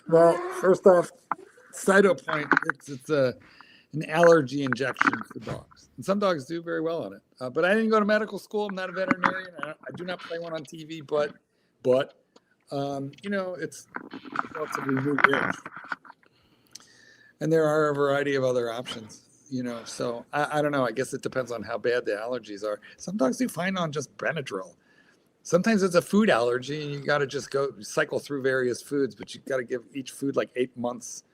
Well, first off, Cyto Point, it's an allergy injection for dogs. And some dogs do very well on it. But I didn't go to medical school. I'm not a veterinarian. I do not play one on TV, but it's relatively new-ish. And there are a variety of other options, So I don't know. I guess it depends on how bad the allergies are. Some dogs do fine on just Benadryl. Sometimes it's a food allergy, and you got to just go cycle through various foods, but you got to give each food like 8 months,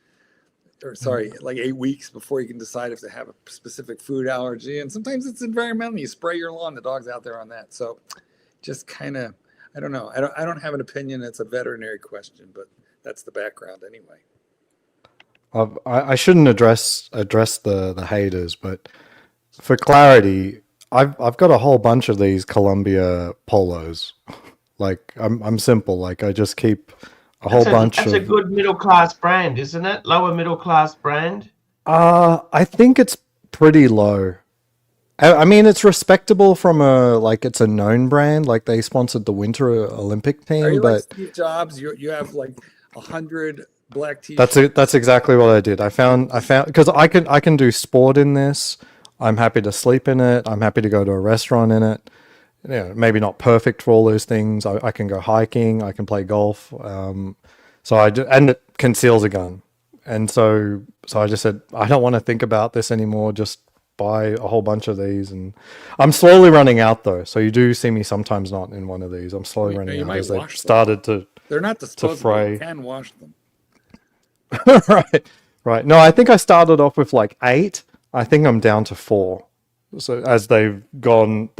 like 8 weeks before you can decide if they have a specific food allergy. And sometimes it's environmental. You spray your lawn, the dog's out there on that. So just kind of, I don't know. I don't have an opinion. It's a veterinary question, but that's the background anyway. I shouldn't address the haters, but for clarity, I've got a whole bunch of these Columbia polos. Like I'm simple. Like I just keep a whole bunch. That's a good middle class brand, isn't it? Lower middle class brand. I think it's pretty low. I mean, it's respectable from it's a known brand. Like they sponsored the Winter Olympic team. Are you but like Steve Jobs? You have like 100 black t-shirts. That's exactly what I did. I found because I can do sport in this. I'm happy to sleep in it. I'm happy to go to a restaurant in it. Maybe not perfect for all those things. I can go hiking. I can play golf. So and it conceals a gun. And so I just said, I don't want to think about this anymore. Just buy a whole bunch of these. And I'm slowly running out though. So you do see me sometimes not in one of these. I'm slowly running out as they've started to. They're not disposable. You can wash them. Right. No, I think I started off with like 8. I think I'm down to 4. So as they've gotten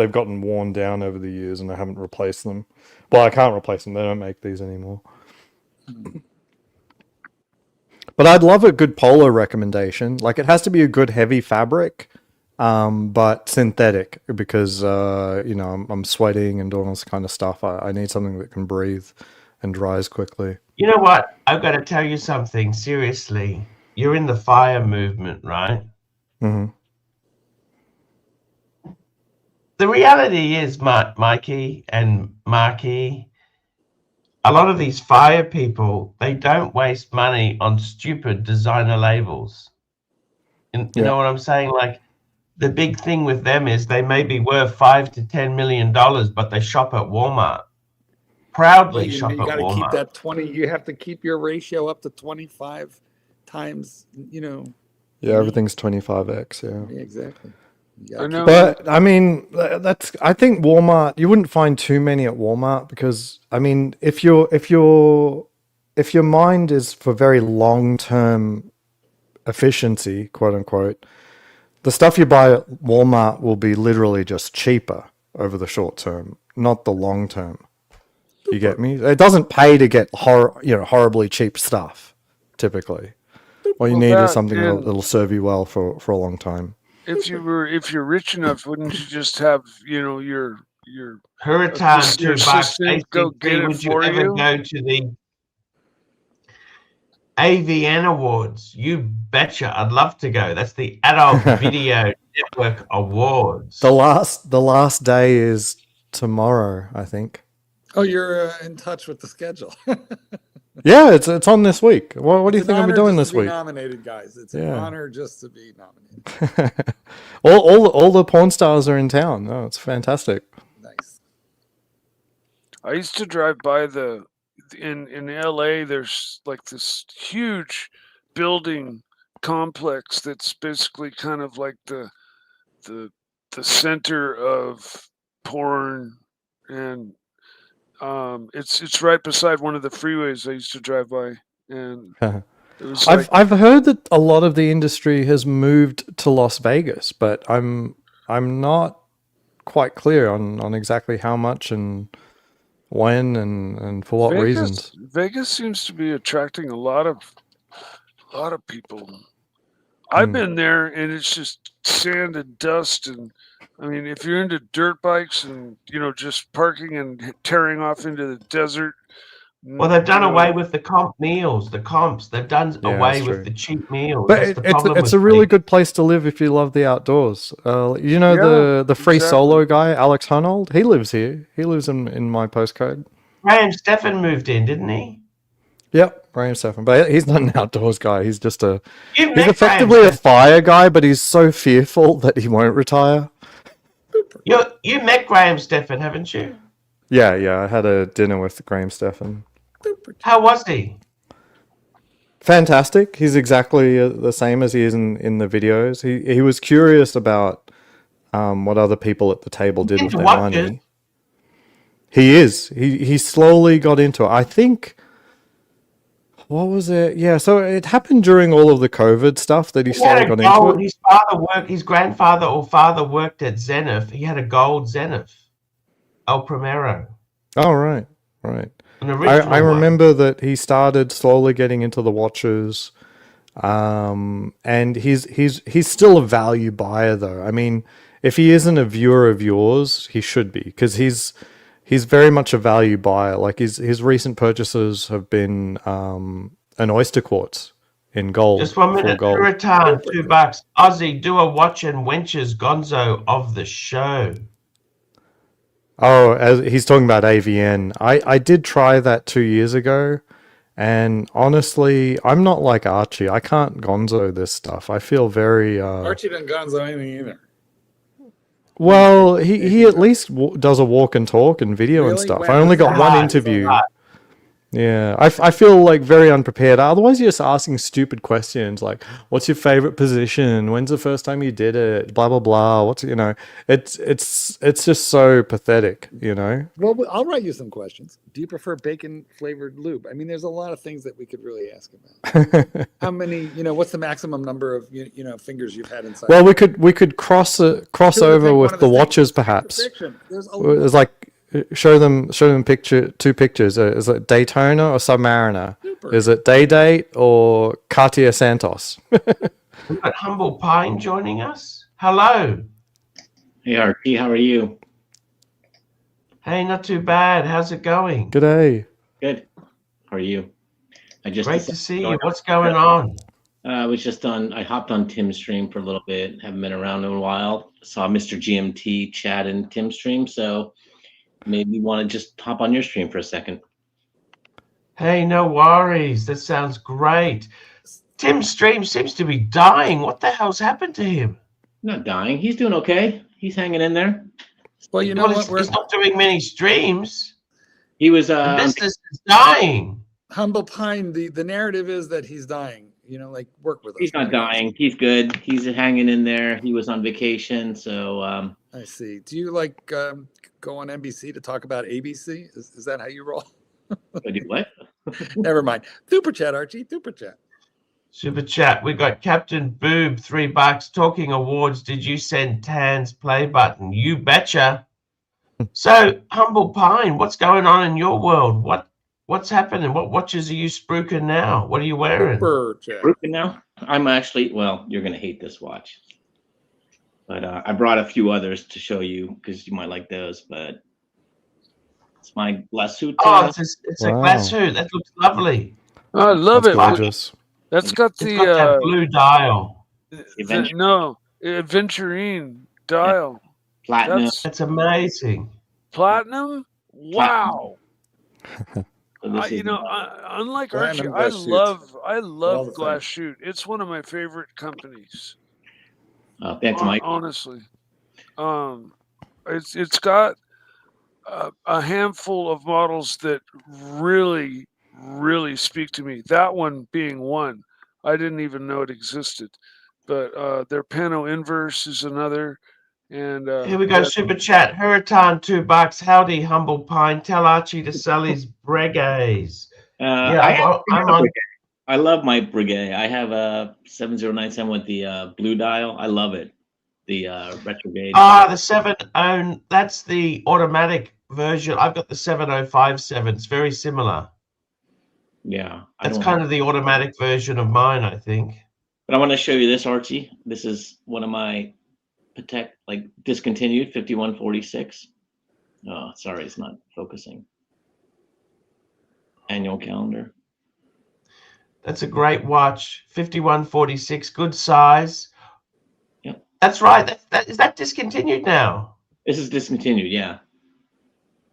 worn down over the years, and I haven't replaced them. Well, I can't replace them. They don't make these anymore. But I'd love a good polo recommendation. Like it has to be a good heavy fabric, but synthetic because I'm sweating and doing all this kind of stuff. I need something that can breathe and dries quickly. You know what? I've got to tell you something. Seriously, you're in the FIRE movement, right? Mm-hmm. The reality is, Mikey and Marky, a lot of these FIRE people, they don't waste money on stupid designer labels. You know what I'm saying? Like the big thing with them is they may be worth $5 to $10 million, but they shop at Walmart. Proudly shop at Walmart. You got to keep that 20. You have to keep your ratio up to 25 times. Yeah, everything's 25x. Yeah, exactly. But I mean, I think Walmart. You wouldn't find too many at Walmart because I mean, if your mind is for very long term efficiency, quote unquote, The stuff you buy at Walmart will be literally just cheaper over the short term, not the long term. You get me? It doesn't pay to get horribly cheap stuff. Typically, what you need is something that'll serve you well for a long time. If you're rich enough, wouldn't you just have your Hurricane your assistant go AC3, get it would you for ever you? go to the AVN Awards? You betcha. I'd love to go. That's the Adult Video Network Awards. The last day is tomorrow, I think. Oh, you're in touch with the schedule. Yeah, it's on this week. What do you think I'll be doing this week? Nominated, guys. It's an honor just to be nominated. all the porn stars are in town. Oh, it's fantastic. Nice. I used to drive by in LA. There's like this huge building complex that's basically kind of like the center of porn, and it's right beside one of the freeways I used to drive by, and it was I've heard that a lot of the industry has moved to Las Vegas, but I'm not quite clear on exactly how much and when and for what reasons. Vegas seems to be attracting a lot of people. I've been there, and it's just sand and dust, and I mean, if you're into dirt bikes and just parking and tearing off into the desert. Well, they've done away with the comp meals, the comps. They've done away with the cheap meals. But it's a really good place to live if you love the outdoors. The free solo guy, Alex Hunold, he lives here. He lives in my postcode. Graham Stephan moved in, didn't he? Yep, Graham Stephan. But he's not an outdoors guy. He's just he's effectively a fire guy, but he's so fearful that he won't retire. You met Graham Stephan, haven't you? Yeah. I had a dinner with Graham Stephan. How was he? Fantastic. He's exactly the same as he is in the videos. He was curious about what other people at the table did with their money. He is. He slowly got into it. I think. What was it? Yeah, so it happened during all of the COVID stuff that he slowly got into it. His grandfather or father worked at Zenith. He had a gold Zenith, El Primero. Oh, right. I remember that he started slowly getting into the watches, and he's still a value buyer though. I mean, if he isn't a viewer of yours, he should be, because he's very much a value buyer. Like his recent purchases have been an oyster quartz in gold. Just 1 minute. Return $2. Aussie, do a watch and wenches gonzo of the show. Oh, as he's talking about AVN. I did try that 2 years ago, and honestly, I'm not like Archie. I can't gonzo this stuff. I feel very... Archie doesn't gonzo anything either. Well, he at least does a walk and talk and video and stuff. I only got one interview. Yeah, I feel like very unprepared. Otherwise, you're just asking stupid questions like, "What's your favorite position? When's the first time you did it? Blah blah blah." It's just so pathetic, Well, I'll write you some questions. Do you prefer bacon flavored lube? I mean, there's a lot of things that we could really ask about. How many? What's the maximum number of fingers you've had inside? Well, we could cross over with the watches, perhaps. There's like. Show them two pictures. Is it Daytona or Submariner? Super. Is it Day Date or Cartier Santos? We've got Humble Pine joining us. Hello. Hey Archie, how are you? Hey, not too bad. How's it going? G'day. Good. How are you? Great to see you. What's going on? I hopped on Tim's stream for a little bit. Haven't been around in a while. Saw Mr. GMT chat in Tim's stream, so maybe you want to just hop on your stream for a second. Hey, no worries. That sounds great. Tim's stream seems to be dying. What the hell's happened to him? Not dying. He's doing okay. He's hanging in there. Well, he's not doing many streams. He was the business is dying. Humble Pine, the narrative is that he's dying. Work with us. He's not dying. He's good. He's hanging in there. He was on vacation, so I see. Do you go on NBC to talk about ABC? Is that how you roll? I do what? Never mind. Super chat, Archie. Super chat. Super chat. We got Captain Boob, $3. Talking awards. Did you send Tan's play button? You betcha. So, Humble Pine, what's going on in your world? What's happening? What watches are you spruiking now? What are you wearing? Super chat. Spruiking now? I'm actually, well, you're gonna hate this watch, but I brought a few others to show you because you might like those. But it's my LUXURIA. Oh, it's a Wow. Glassoo. That looks lovely. I love That's it. gorgeous. That's got It's got that blue dial. Aventurine dial. Platinum. That's amazing. Platinum. Wow. So Unlike Platinum Archie, glass shoots. I all love the Glass time. Shoot. It's one of my favorite companies. Thanks, Mike. Honestly, it's got a handful of models that really, really speak to me. That one being one. I didn't even know it existed, but their Pano Inverse is another. And Here we go, super chat. Hurritan, $2. Howdy, Humble Pine. Tell Archie to sell his Breguets. I love my Breguet. I have a 7097 with the blue dial. I love it. The retrograde. The 70. That's the automatic version. I've got the 7057. It's very similar. Yeah, That's kind of the automatic version of mine, I think. But I want to show you this, Archie. This is one of my Patek, like discontinued 5146. Oh, sorry, it's not focusing. Annual calendar. That's a great watch. 5146, good size. Yep. That's right. Is that discontinued now? This is discontinued, yeah.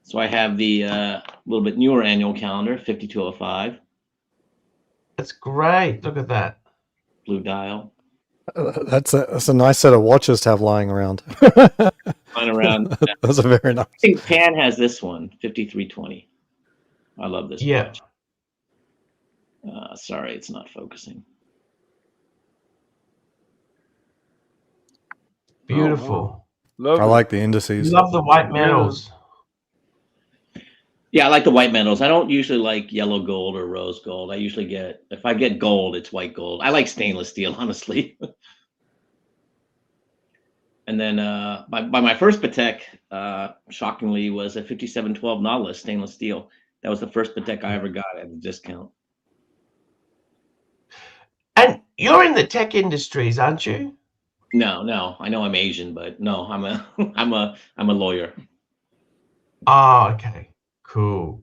So I have the little bit newer annual calendar, 5205. That's great. Look at that. Blue dial. That's a nice set of watches to have lying around. Lying around. Those are very nice. I think Pan has this one, 5320. I love this watch. Sorry, it's not focusing. Beautiful. I like the indices. You love the white metals. Yeah, I like the white metals. I don't usually like yellow gold or rose gold. I usually if I get gold, it's white gold. I like stainless steel, honestly. And then my first Patek, shockingly, was a 5712 Nautilus stainless steel. That was the first Patek I ever got at a discount. And you're in the tech industries, aren't you? No. I know I'm Asian, but no, I'm a lawyer. Oh, okay. Cool.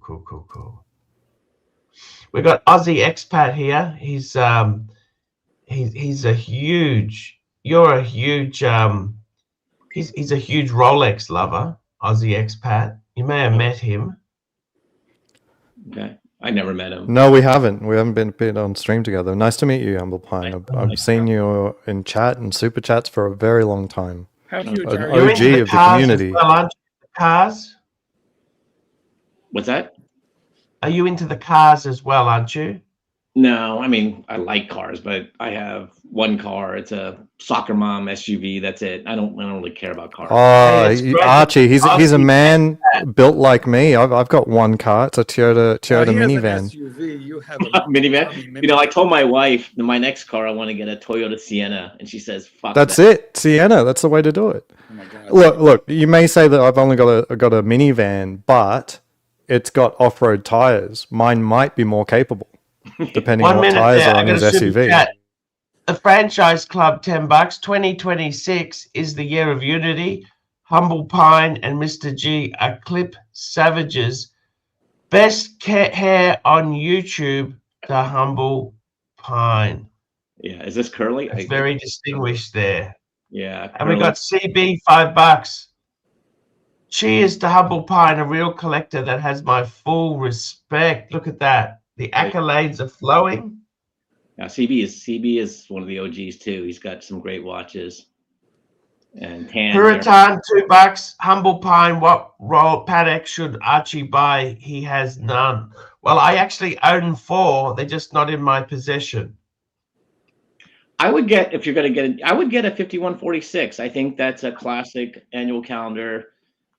We got Aussie expat here. He's a huge. You're a huge. He's a huge Rolex lover. Aussie expat. You may have met him. Okay, I never met him. No, we haven't. We haven't been on stream together. Nice to meet you, Humble Pine. I've seen you in chat and super chats for a very long time. How huge An are OG you? of the community. Cars? What's that? Are you into the cars as well, aren't you? No, I mean, I like cars, but I have one car. It's a soccer mom SUV. That's it. I don't really care about cars. Oh, Archie, he's a man built like me. I've got one car. It's a Toyota minivan. SUV. You have a minivan. You know, I told my wife, my next car, I want to get a Toyota Sienna, and she says, "Fuck That's that." it, Sienna. That's the way to do it. Oh my God. Look. You may say that I've only got a minivan, but it's got off-road tires. Mine might be more capable, depending on what tires are on his SUV. The franchise club, $10. 2026 is the year of unity. Humble Pine and Mr. G are clip savages. Best hair on YouTube, the Humble Pine. Yeah, is this curly? It's very distinguished there. Yeah. And we got CB, $5. Cheers to Humble Pine, a real collector that has my full respect. Look at that. The accolades are flowing. Yeah, CB is one of the OGs too. He's got some great watches. And Tan. Hurritan, $2. Humble Pine, what role Patek should Archie buy? He has none. Well, I actually own 4. They're just not in my possession. I would get, if you're going to get it, I would get a 5146. I think that's a classic annual calendar.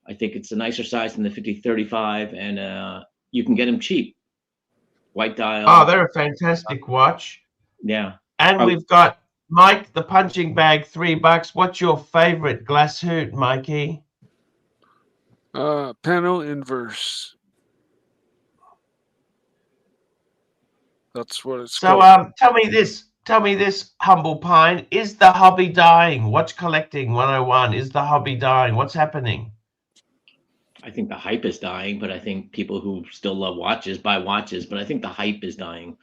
I think it's a nicer size than the 5035, and you can get them cheap. White dial. Oh, they're a fantastic watch. Yeah. And we've got Mike, the punching bag, $3. What's your favorite glass hoot, Mikey? Panel inverse. That's what it's called. So tell me this, Humble Pine, is the hobby dying? Watch Collecting 101, is the hobby dying? What's happening? I think the hype is dying, but I think people who still love watches buy watches, but I think the hype is dying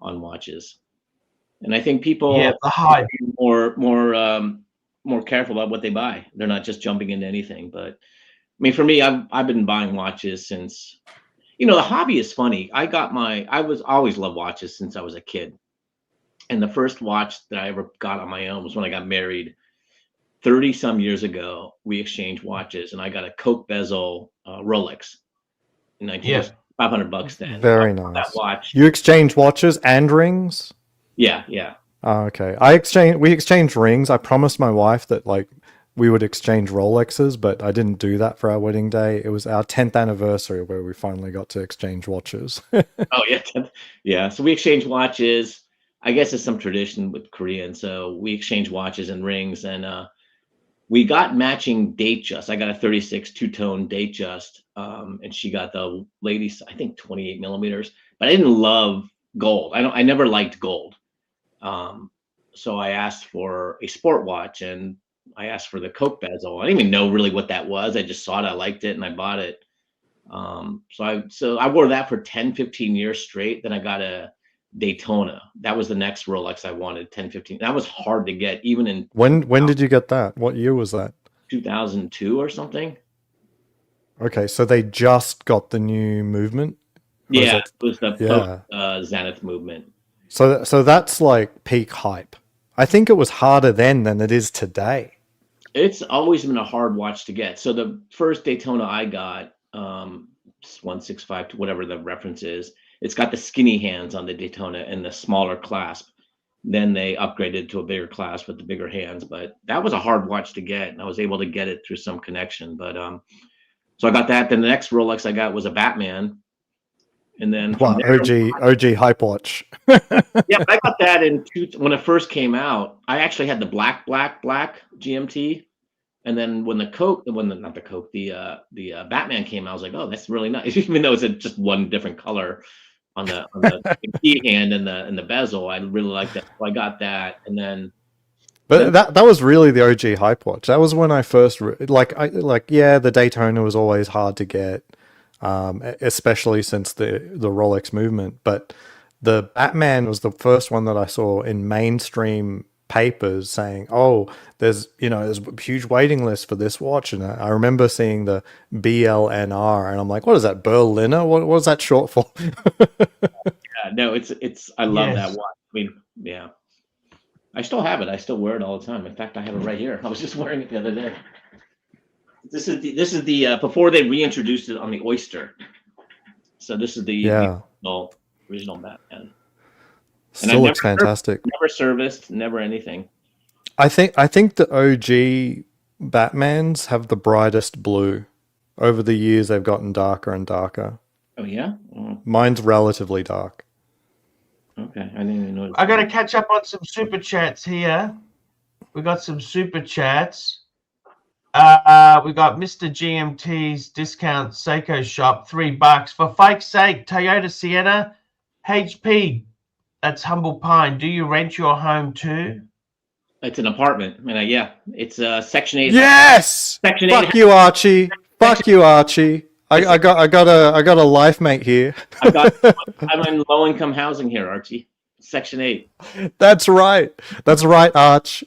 on watches. And I think people the hype are more careful about what they buy. They're not just jumping into anything. But I mean, for me, I've been buying watches since, the hobby is funny. I always loved watches since I was a kid. And the first watch that I ever got on my own was when I got married 30 some years ago. We exchanged watches, and I got a Coke bezel Rolex in 19 $500 then. Very nice. That watch. You exchange watches and rings? Yeah. Oh, okay. We exchanged rings. I promised my wife that we would exchange Rolexes, but I didn't do that for our wedding day. It was our 10th anniversary where we finally got to exchange watches. Oh yeah. Yeah. So we exchanged watches. I guess it's some tradition with Korean. So we exchanged watches and rings, and we got matching Datejust. I got a 36 two-tone Datejust, and she got the ladies, I think 28 millimeters. But I didn't love gold. I never liked gold. So I asked for a sport watch, and I asked for the Coke bezel. I didn't even know really what that was. I just saw it, I liked it, and I bought it. So I wore that for 10, 15 years straight. Then I got a Daytona. That was the next Rolex I wanted, 10, 15. That was hard to get, even in... When did you get that? What year was that? 2002 or something. Okay, so they just got the new movement? Yeah, it was the Zenith movement. So that's like peak hype. I think it was harder then than it is today. It's always been a hard watch to get. So the first Daytona I got, 165, whatever the reference is, it's got the skinny hands on the Daytona and the smaller clasp. Then they upgraded to a bigger clasp with the bigger hands. But that was a hard watch to get, and I was able to get it through some connection. But so I got that. Then the next Rolex I got was a Batman. And then OG hype watch. Yeah, I got that when it first came out. I actually had the black GMT, and then when the Batman came out, I was like, oh, that's really nice. Even though it's just one different color on the key hand and the bezel, I really liked that. So I got that, and then. But that was really the OG hype watch. That was when I first the Daytona was always hard to get. Especially since the Rolex movement, but the Batman was the first one that I saw in mainstream papers saying, "Oh, there's a huge waiting list for this watch." And I remember seeing the BLNR, and I'm like, "What is that, Berliner? What was that short for?" Yeah, no, it's. I love that watch. I mean, yeah, I still have it. I still wear it all the time. In fact, I have it right here. I was just wearing it the other day. This is the before they reintroduced it on the Oyster. So this is the original Batman. Still looks fantastic. Never serviced, never anything. I think the OG Batmans have the brightest blue. Over the years, they've gotten darker and darker. Oh yeah, mine's relatively dark. Okay, I didn't even notice. I got to catch up on some super chats here. We got some super chats. We got Mr. GMT's discount Seiko shop, $3. For fike's sake, Toyota Sienna, HP. That's Humble Pine. Do you rent your home too? It's an apartment. I mean, it's Section 8. Yes. Section 8. Fuck you, Archie. Fuck you, Archie. I got a life mate here. I'm in low income housing here, Archie. Section 8. That's right, Arch.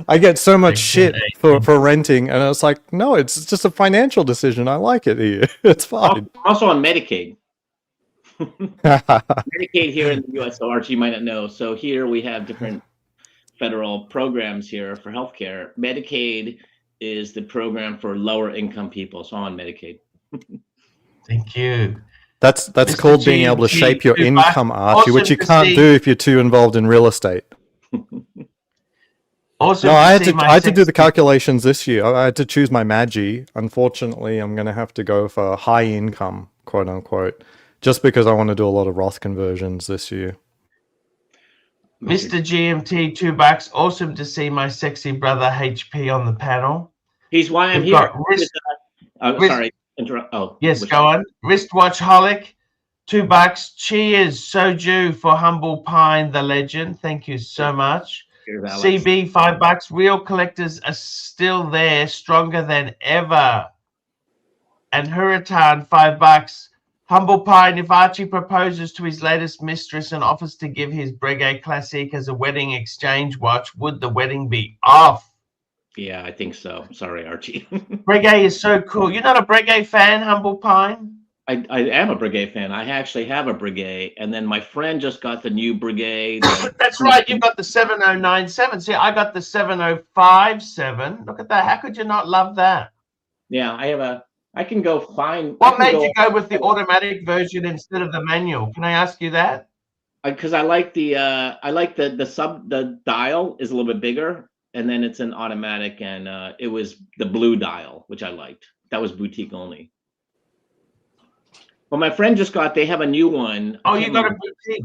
I get so much shit for renting, and it's like, no, it's just a financial decision. I like it here. It's fine. I'm also on Medicaid. Medicaid here in the U.S., so Archie might not know. So here we have different federal programs here for healthcare. Medicaid is the program for lower income people, so I'm on Medicaid. Thank you. That's called being able to shape your income, Archie, which you can't do if you're too involved in real estate. Also, no, I had to do the calculations this year. I had to choose my Magi. Unfortunately, I'm going to have to go for high income, quote unquote, just because I want to do a lot of Roth conversions this year. Mr. GMT, $2. Awesome to see my sexy brother HP on the panel. He's why I'm We've here. got wrist, Sorry, interrupt. Oh, yes, go on. Wristwatch Holic, $2. Cheers, Soju for Humble Pine, the legend. Thank you so much. Cheers, Alex. CB, $5. Real collectors are still there, stronger than ever. And Hurritan, $5. Humble Pine, if Archie proposes to his latest mistress and offers to give his Breguet Classique as a wedding exchange watch, would the wedding be off? Yeah, I think so. Sorry, Archie. Breguet is so cool. You're not a Breguet fan, Humble Pine? I am a Breguet fan. I actually have a Breguet, and then my friend just got the new Breguet. That's right. You've got the 7097. See, I got the 7057. Look at that. How could you not love that? Yeah, I can go find. What made you go with the automatic version instead of the manual? Can I ask you that? Because I like the the dial is a little bit bigger, and then it's an automatic, and it was the blue dial, which I liked. That was boutique only. Well, my friend just got. They have a new one. Oh, you got a boutique.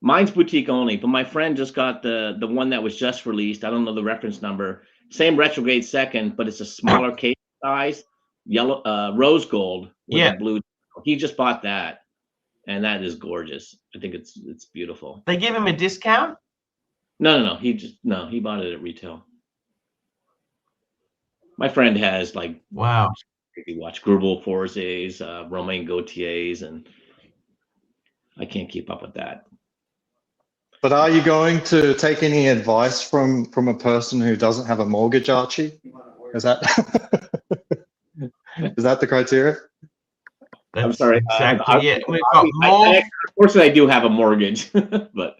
Mine's boutique only, but my friend just got the one that was just released. I don't know the reference number. Same retrograde second, but it's a smaller case size, yellow, rose gold with a blue. He just bought that, and that is gorgeous. I think it's beautiful. They give him a discount? No. He bought it at retail. My friend has like he watched Grubel Forzes, Romain Gautier's, and I can't keep up with that. But are you going to take any advice from a person who doesn't have a mortgage, Archie? Is that the criteria? I'm sorry. Exactly. We've got more. Unfortunately, I do have a mortgage, but okay.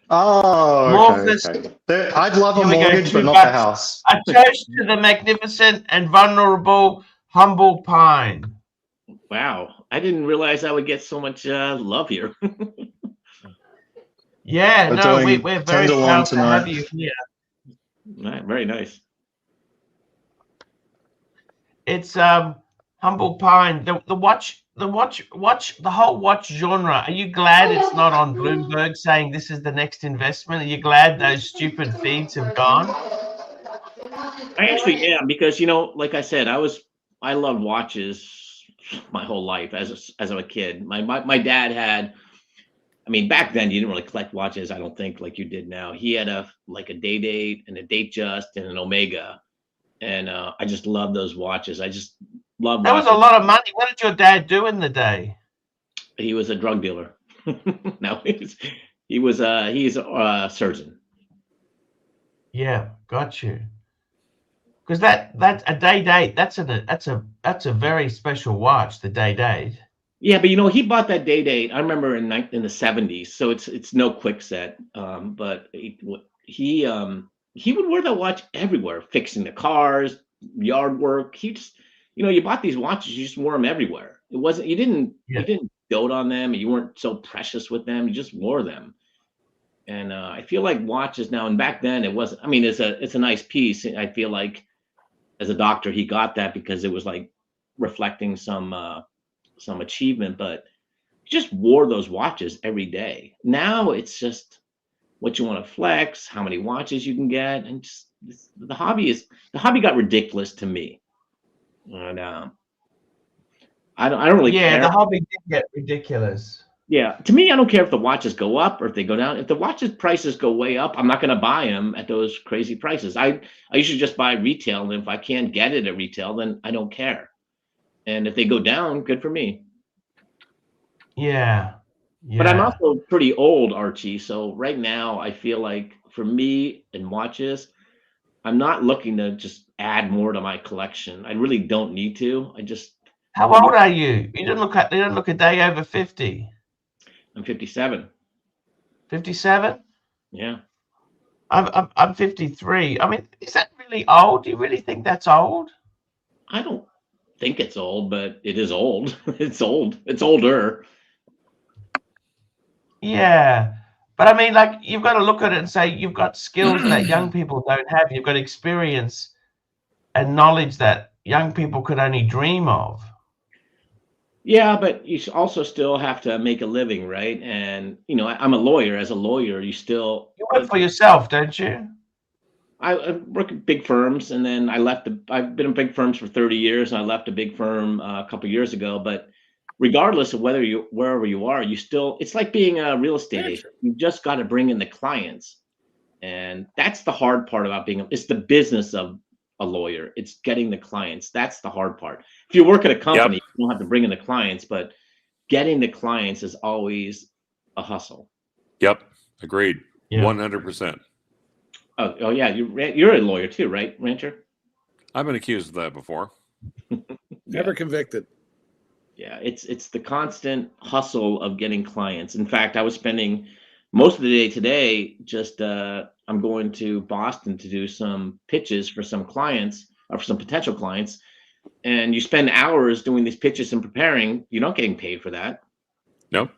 I'd love a mortgage, but not the house. A toast to the magnificent and vulnerable Humble Pine. Wow, I didn't realize I would get so much love here. Yeah, no, we're very proud to have you here. Right, very nice. It's Humble Pine. The whole watch genre. Are you glad it's not on Bloomberg saying this is the next investment? Are you glad those stupid feeds have gone? I actually am, because like I said, I loved watches my whole life as a kid. My dad had. I mean, back then you didn't really collect watches, I don't think, like you did now. He had a day date and a date just and an Omega, and I just love those watches. I just love. That was a lot of money. What did your dad do in the day? He was a drug dealer. No, he's a surgeon. Yeah, got you. Because that's a day date. That's a very special watch. The day date. Yeah, but he bought that day date. I remember in the 70s, so it's no quick set. But he would wear that watch everywhere, fixing the cars, yard work. He just, you bought these watches, you just wore them everywhere. It wasn't you didn't dote on them. You weren't so precious with them. You just wore them. And I feel like watches now, and back then it wasn't. I mean, it's a nice piece. I feel like as a doctor, he got that because it was like reflecting some achievement, but you just wore those watches every day. Now it's just what you want to flex, how many watches you can get, and just the hobby got ridiculous to me. And I don't really care. The hobby did get ridiculous. Yeah, to me, I don't care if the watches go up or if they go down. If the watches prices go way up, I'm not going to buy them at those crazy prices. I usually just buy retail, and if I can't get it at retail, then I don't care. And if they go down, good for me. Yeah. But I'm also pretty old, Archie. So right now, I feel like for me and watches, I'm not looking to just add more to my collection. I really don't need to. How old are you? You don't look a day over 50. I'm 57. 57? Yeah. I'm 53. I mean, is that really old? Do you really think that's old? I don't think it's old, but it is old. It's old. It's older. Yeah. But I mean, like, you've got to look at it and say you've got skills that young people don't have. You've got experience and knowledge that young people could only dream of. Yeah, but you also still have to make a living, right? And you know, I'm a lawyer. As a lawyer, you still You work for yourself, don't you? I work at big firms, and then I left. I've been in big firms for 30 years, and I left a big firm a couple years ago. But regardless of wherever you are, you still, it's like being a real estate agent. You just got to bring in the clients, and that's the hard part about it's the business of a lawyer. It's getting the clients. That's the hard part. If you work at a company, you don't have to bring in the clients, but getting the clients is always a hustle. Yep, agreed. 100%. Oh yeah, you're a lawyer too, right, Rancher? I've been accused of that before. Never convicted. Yeah, it's the constant hustle of getting clients. In fact, I was spending most of the day today just I'm going to Boston to do some pitches for some clients or for some potential clients. And you spend hours doing these pitches and preparing. You're not getting paid for that. Nope.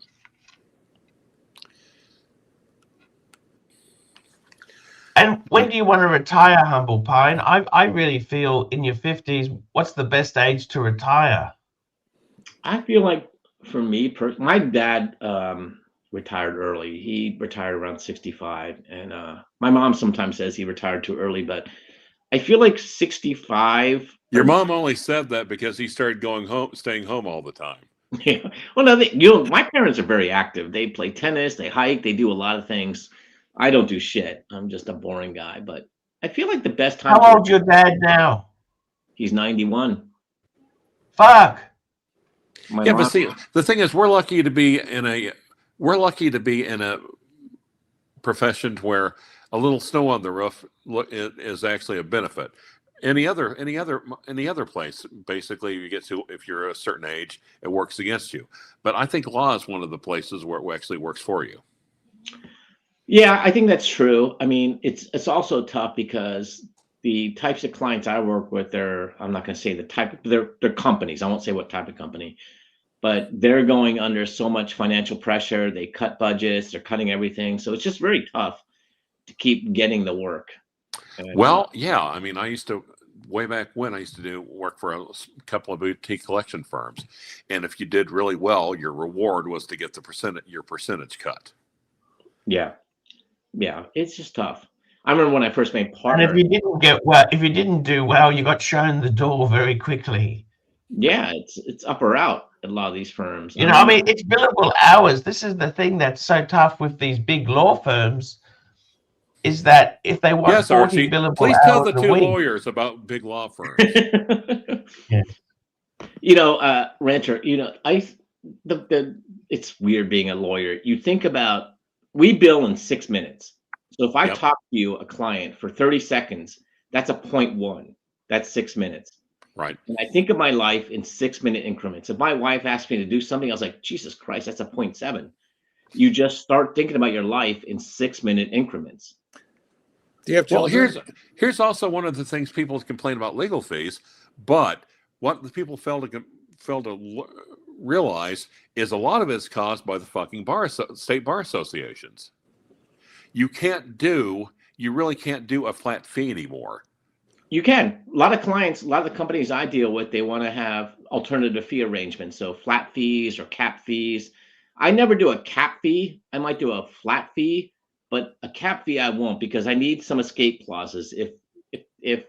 And when do you want to retire, Humble Pine? I really feel in your 50s, what's the best age to retire? I feel like for me, my dad retired early. He retired around 65. And my mom sometimes says he retired too early, but I feel like 65. Your mom only said that because he started staying home all the time. Yeah. Well, no, my parents are very active. They play tennis, they hike, they do a lot of things. I don't do shit. I'm just a boring guy. But I feel like the best time. How old's your dad now? He's 91. Fuck. But see, the thing is, we're lucky to be in a profession where a little snow on the roof is actually a benefit. Any other place, basically, you get to, if you're a certain age, it works against you. But I think law is one of the places where it actually works for you. Yeah, I think that's true. I mean, it's also tough because the types of clients I work with, I'm not going to say the type, they're companies. I won't say what type of company, but they're going under so much financial pressure. They cut budgets, they're cutting everything. So it's just very tough to keep getting the work. Well, yeah. I mean, way back when I used to work for a couple of boutique collection firms. And if you did really well, your reward was to get your percentage cut. Yeah. Yeah. It's just tough. I remember when I first made partner. And if you didn't do well, you got shown the door very quickly. Yeah, it's up or out at a lot of these firms. You know, I mean, it's billable hours. This is the thing that's so tough with these big law firms, is that if they want 40 Archie, billable please hours tell the two a week, lawyers about big law firms. Yeah. You know, Rancher, you know, it's weird being a lawyer. You think about, we bill in 6 minutes. So if I talk to you, a client, for 30 seconds, that's a 0.1. That's 6 minutes. Right. And I think of my life in 6 minute increments. If my wife asked me to do something, I was like, Jesus Christ, that's a 0.7. You just start thinking about your life in 6 minute increments. Do you have children? Well, here's also one of the things people complain about legal fees, but what the people fail to realize is a lot of it's caused by the fucking state bar associations. You really can't do a flat fee anymore. You can. A lot of clients, a lot of the companies I deal with, they want to have alternative fee arrangements. So flat fees or cap fees. I never do a cap fee. I might do a flat fee, but a cap fee I won't, because I need some escape clauses. If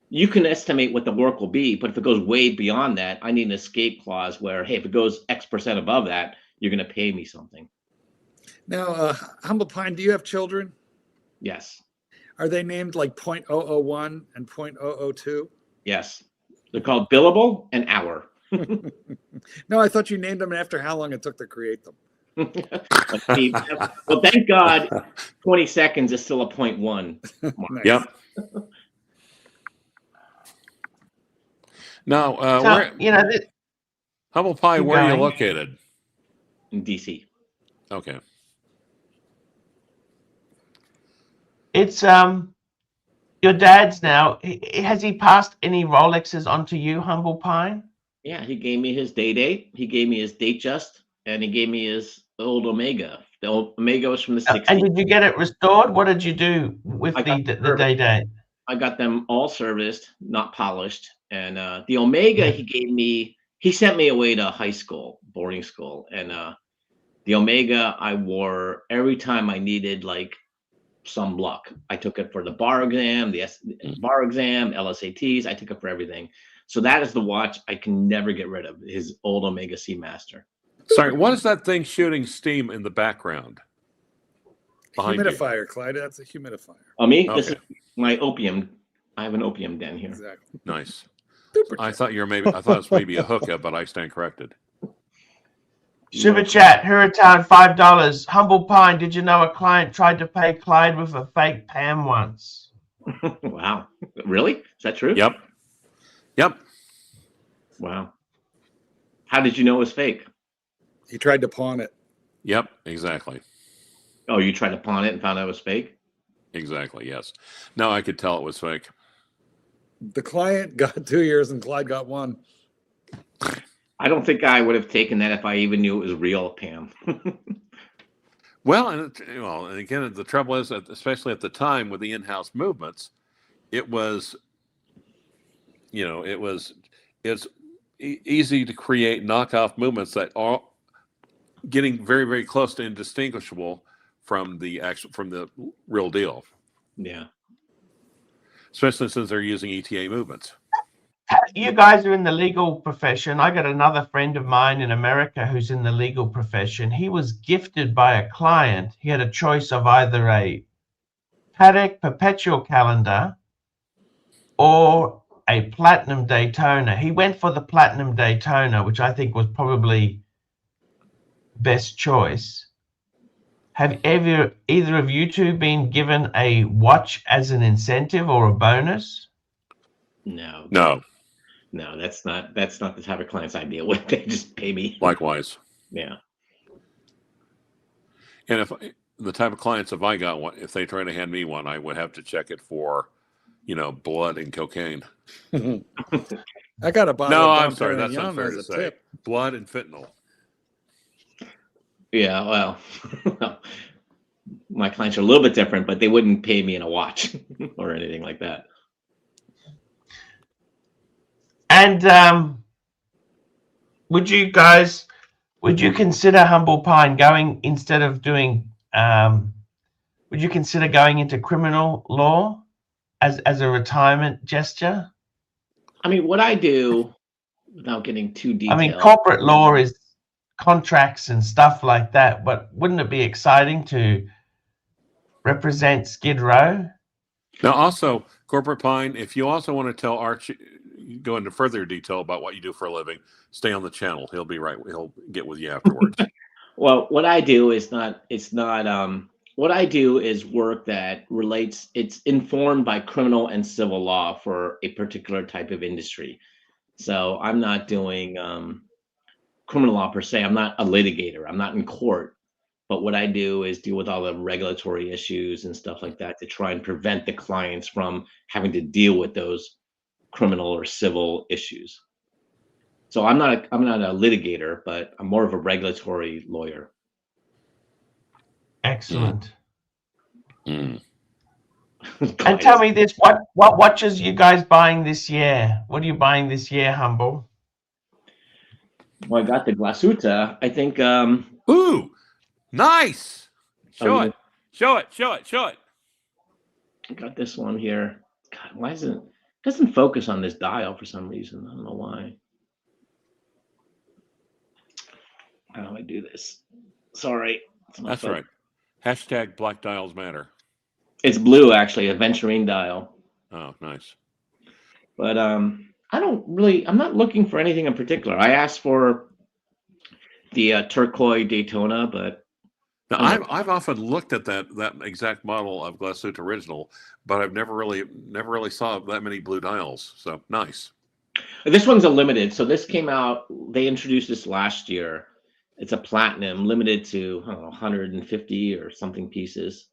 you can estimate what the work will be, but if it goes way beyond that, I need an escape clause where, hey, if it goes X% above that, you're going to pay me something. Now, Humble Pine, do you have children? Yes. Are they named like 0.001 and 0.002? Yes. They're called billable and hour. No, I thought you named them after how long it took to create them. Well, thank God 20 seconds is still a 0.1. Nice. Yep. Now, Humble Pie, where are you located? In DC. Okay. it's your dad's now. Has he passed any Rolexes onto you, Humble Pine? Yeah, he gave me his day date. He gave me his date just, and he gave me his old Omega. The old Omega was from the 60s. And did you get it restored? What did you do with the day date? I got them all serviced, not polished. And the Omega he gave me he sent me away to high school, boarding school, and the Omega I wore every time I needed like some luck. I took it for the bar exam, the bar exam, LSATs. I took it for everything. So that is the watch I can never get rid of. His old Omega Seamaster. Sorry, what is that thing shooting steam in the background? Humidifier, Clyde. That's a humidifier. Oh, me? Okay. This is my opium. I have an opium den here. Exactly. Nice. I thought it was maybe a hookah, but I stand corrected. Super chat, Hurricane $5. Humble Pine, did you know a client tried to pay Clyde with a fake Pam once? Wow. Really? Is that true? Yep. Wow. How did you know it was fake? He tried to pawn it. Yep, exactly. Oh, you tried to pawn it and found out it was fake? Exactly, yes. No, I could tell it was fake. The client got 2 years and Clyde got 1. I don't think I would have taken that if I even knew it was real, Pam. Well, and again, the trouble is, especially at the time with the in-house movements, it was, it's easy to create knockoff movements that are getting very, very close to indistinguishable from the real deal. Yeah. Especially since they're using ETA movements. You guys are in the legal profession. I got another friend of mine in America who's in the legal profession. He was gifted by a client. He had a choice of either a Patek Perpetual calendar or a Platinum Daytona. He went for the Platinum Daytona, which I think was probably best choice. Have either of you two been given a watch as an incentive or a bonus? No. No, that's not the type of clients I deal with. They just pay me. Likewise. Yeah. And if the type of clients, if I got one, if they try to hand me one, I would have to check it for, blood and cocaine. I got a bottle. No, of I'm sorry, that's Dom unfair Perignon to as a say. tip. Blood and fentanyl. Yeah, well, my clients are a little bit different, but they wouldn't pay me in a watch or anything like that. And would you consider Humble Pine going instead of doing? Would you consider going into criminal law as a retirement gesture? I mean, what I do, without getting too detailed. I mean, corporate law is contracts and stuff like that, but wouldn't it be exciting to represent Skid Row? Now, also, Corporate Pine, if you also want to tell Archie, go into further detail about what you do for a living, stay on the channel. He'll be right. He'll get with you afterwards. Well, what I do is what I do is work that relates, it's informed by criminal and civil law for a particular type of industry. So I'm not doing criminal law per se. I'm not a litigator. I'm not in court. But what I do is deal with all the regulatory issues and stuff like that to try and prevent the clients from having to deal with those criminal or civil issues. So I'm not a litigator, but I'm more of a regulatory lawyer. Excellent. Mm. And tell me this: what watches are you guys buying this year? What are you buying this year, Humble? Well, I got the Glasuta. I think. Ooh, nice. Show it. I got this one here. God, why doesn't focus on this dial for some reason? I don't know why. How do I do this? Sorry. That's right. Hashtag Black Dials Matter. It's blue, actually, a Venturine dial. Oh, nice. But I'm not looking for anything in particular. I asked for the turquoise Daytona, but now, I've often looked at that exact model of Glasuta original, but I've never really saw that many blue dials. So nice. This one's a limited. So this came out. They introduced this last year. It's a platinum, limited to 150 or something pieces.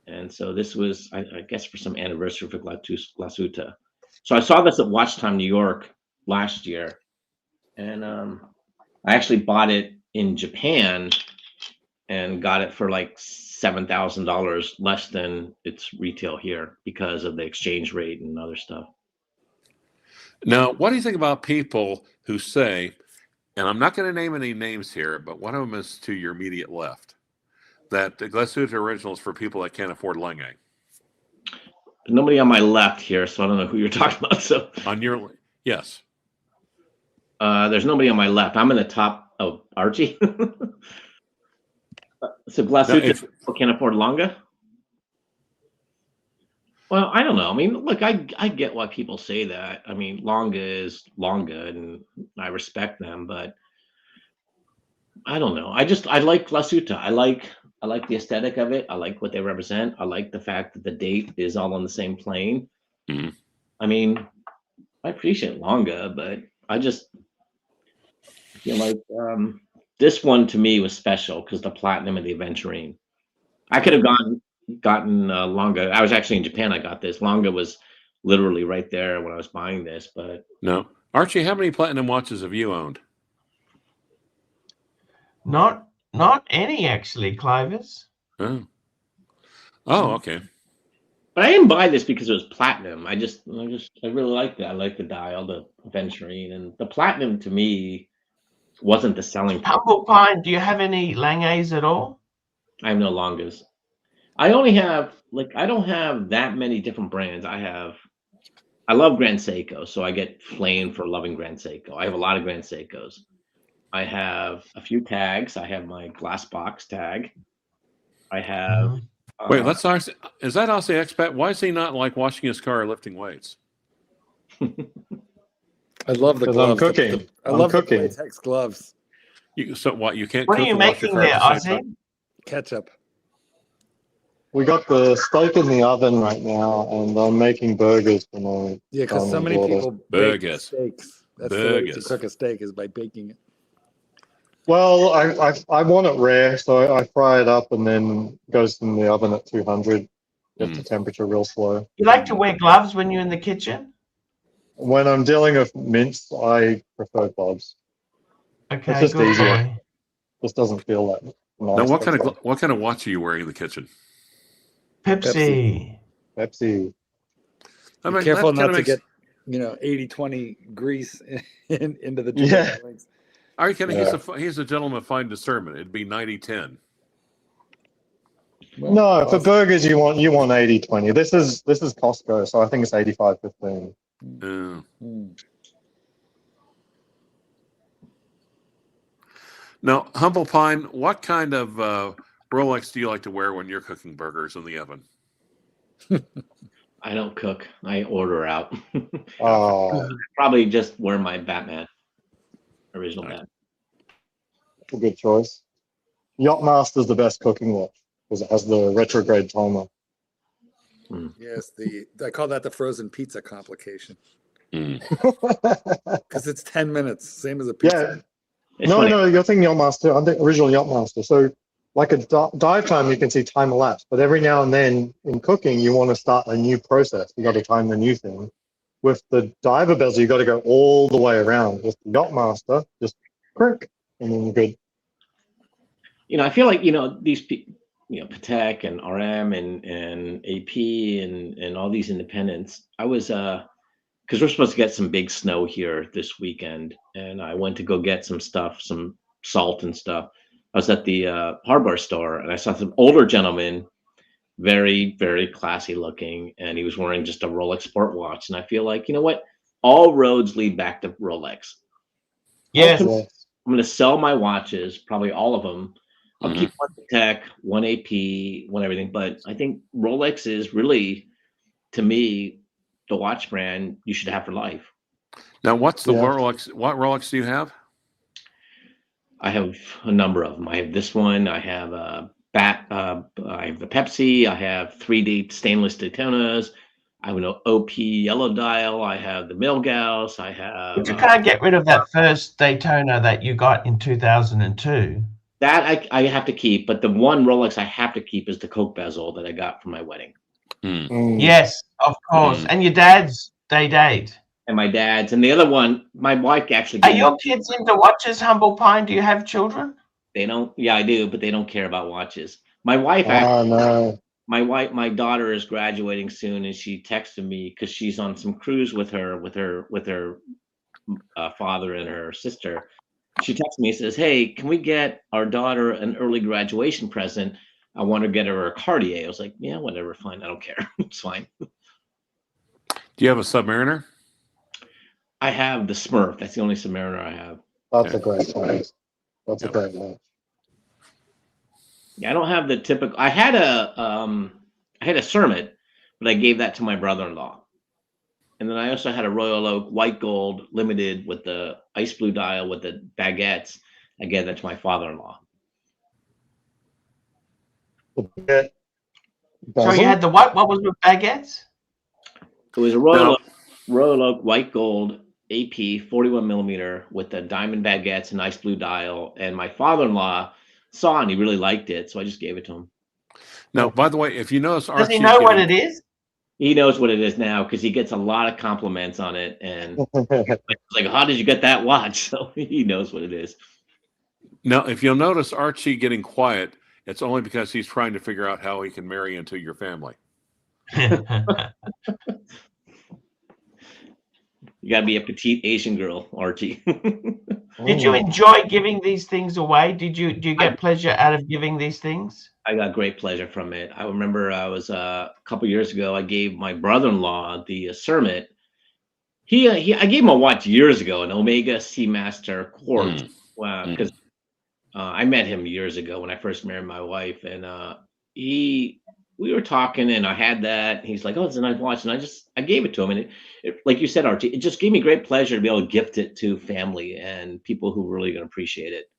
And so this was, I guess, for some anniversary for Glasuta. So I saw this at Watch Time New York last year, and I actually bought it in Japan and got it for like $7,000 less than its retail here because of the exchange rate and other stuff. Now, what do you think about people who say, and I'm not going to name any names here, but one of them is to your immediate left, that the Glasuta original is for people that can't afford Lenge. Nobody on my left here, so I don't know who you're talking about. So on your yes, there's nobody on my left. I'm in the top. Oh, Archie. So Glasuta people can't afford Longa. Well, I don't know. I mean, look, I get why people say that. I mean, Longa is Longa, and I respect them, but I don't know. I like Glasuta. I like the aesthetic of it. I like what they represent. I like the fact that the date is all on the same plane. Mm-hmm. I mean, I appreciate Longa, but I just feel like this one to me was special because the platinum and the aventurine. I could have gotten Longa. I was actually in Japan. I got this. Longa was literally right there when I was buying this, but no. Archie, how many platinum watches have you owned? Not any actually, Clovis. Oh, okay. But I didn't buy this because it was platinum. I really like that. I like the dial, the aventurine, and the platinum to me wasn't the selling point. Humble Pine, do you have any Langes at all? I have no Longas. I only have I don't have that many different brands. I love Grand Seiko, so I get flamed for loving Grand Seiko. I have a lot of Grand Seikos. I have a few tags. I have my glass box tag. I have. Wait, is that Aussie expat? Why is he not like washing his car or lifting weights? I love the gloves. I'm cooking. I love cooking. the latex gloves. So what? You can't. What cook are you and wash your making car there, at the same Ozzy? time? Ketchup. We got the steak in the oven right now, and I'm making burgers for my. Yeah, because so many people bake steaks. That's the way to cook a steak is by baking it. Well, I want it rare, so I fry it up and then goes in the oven at 200. Get the temperature real slow. You like to wear gloves when you're in the kitchen? When I'm dealing with mince, I prefer gloves. Okay, it's just good easier. boy. Just doesn't feel that nice. Now, what kind of watch are you wearing in the kitchen? Pepsi. Pepsi. I mean, be careful not to get 80-20 grease into the joints. Are you kidding? He's a gentleman of fine discernment. It'd be 90-10. Well, no, for burgers you want 80-20. This is Costco, so I think it's 85-15. Now, Humble Pine, what kind of Rolex do you like to wear when you're cooking burgers in the oven? I don't cook. I order out. Oh, probably just wear my Batman, original Batman. That's a good choice. Yachtmaster's the best cooking watch because it has the retrograde timer. Yes, I call that the frozen pizza complication. Because it's 10 minutes, same as a pizza. Yeah. No, you're thinking Yachtmaster. I'm the original Yachtmaster. So, like a dive time, you can see time elapsed. But every now and then in cooking, you want to start a new process. You got to time the new thing. With the diver bezel, you got to go all the way around. With the Yachtmaster, just crick, and then you're good. I feel like these people. Patek and RM and AP and all these independents. I was because we're supposed to get some big snow here this weekend, and I went to go get some stuff, some salt and stuff. I was at the hardware store, and I saw some older gentleman, very, very classy looking, and he was wearing just a Rolex sport watch. And I feel like, you know what? All roads lead back to Rolex. Yes. I'm going to sell my watches, probably all of them. I'll keep one Patek, one AP, one everything. But I think Rolex is really, to me, the watch brand you should have for life. Now, what's the Rolex? What Rolex do you have? I have a number of them. I have this one. I have I have the Pepsi. I have 3D stainless Daytonas. I have an OP yellow dial. I have the Milgauss. I have. But you can't get rid of that first Daytona that you got in 2002. That I have to keep, but the one Rolex I have to keep is the Coke bezel that I got for my wedding. Yes, of course. And your dad's date. And my dad's. And the other one, my wife actually. Are your kids into watches, Humble Pine? Do you have children? They don't. Yeah, I do, but they don't care about watches. My wife. My daughter is graduating soon, and she texted me because she's on some cruise with her father and her sister. She texts me and says, "Hey, can we get our daughter an early graduation present? I want to get her a Cartier." I was like, "Yeah, whatever, fine. I don't care. It's fine." Do you have a Submariner? I have the Smurf. That's the only Submariner I have. That's a great one. That's a great one. Yeah, I don't have the typical. I had a Cermet, but I gave that to my brother-in-law. And then I also had a Royal Oak white gold limited with the ice blue dial with the baguettes. I gave that to my father-in-law. So you had the what? What was with baguettes? It was a Royal Oak white gold AP 41 millimeter with the diamond baguettes and ice blue dial. And my father-in-law saw it and he really liked it, so I just gave it to him. Now, by the way, if you notice, Does he know what it is? He knows what it is now because he gets a lot of compliments on it, and it's like, "How did you get that watch?" So he knows what it is. Now, if you'll notice Archie getting quiet, it's only because he's trying to figure out how he can marry into your family. You gotta be a petite Asian girl, Archie. Did you enjoy giving these things away? Do you get pleasure out of giving these things? I got great pleasure from it. I remember I was a couple years ago. I gave my brother-in-law the Cermet. I gave him a watch years ago, an Omega Seamaster Quartz. Wow, because I met him years ago when I first married my wife, and we were talking, and I had that. And he's like, "Oh, it's a nice watch," and I gave it to him, and it, like you said, Archie, it just gave me great pleasure to be able to gift it to family and people who really gonna appreciate it.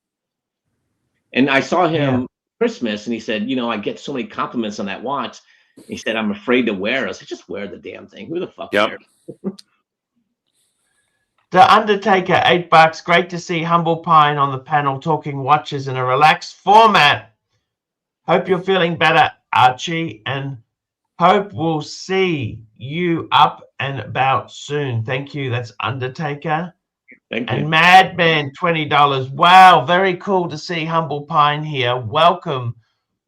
And I saw him Christmas, and he said, "I get so many compliments on that watch." He said, "I'm afraid to wear it." I said, "Just wear the damn thing. Who the fuck cares?" The Undertaker, $8. Great to see Humble Pine on the panel talking watches in a relaxed format. Hope you're feeling better, Archie, and hope we'll see you up and about soon. Thank you. That's Undertaker. Thank you. And Madman, $20. Wow, very cool to see Humble Pine here. Welcome.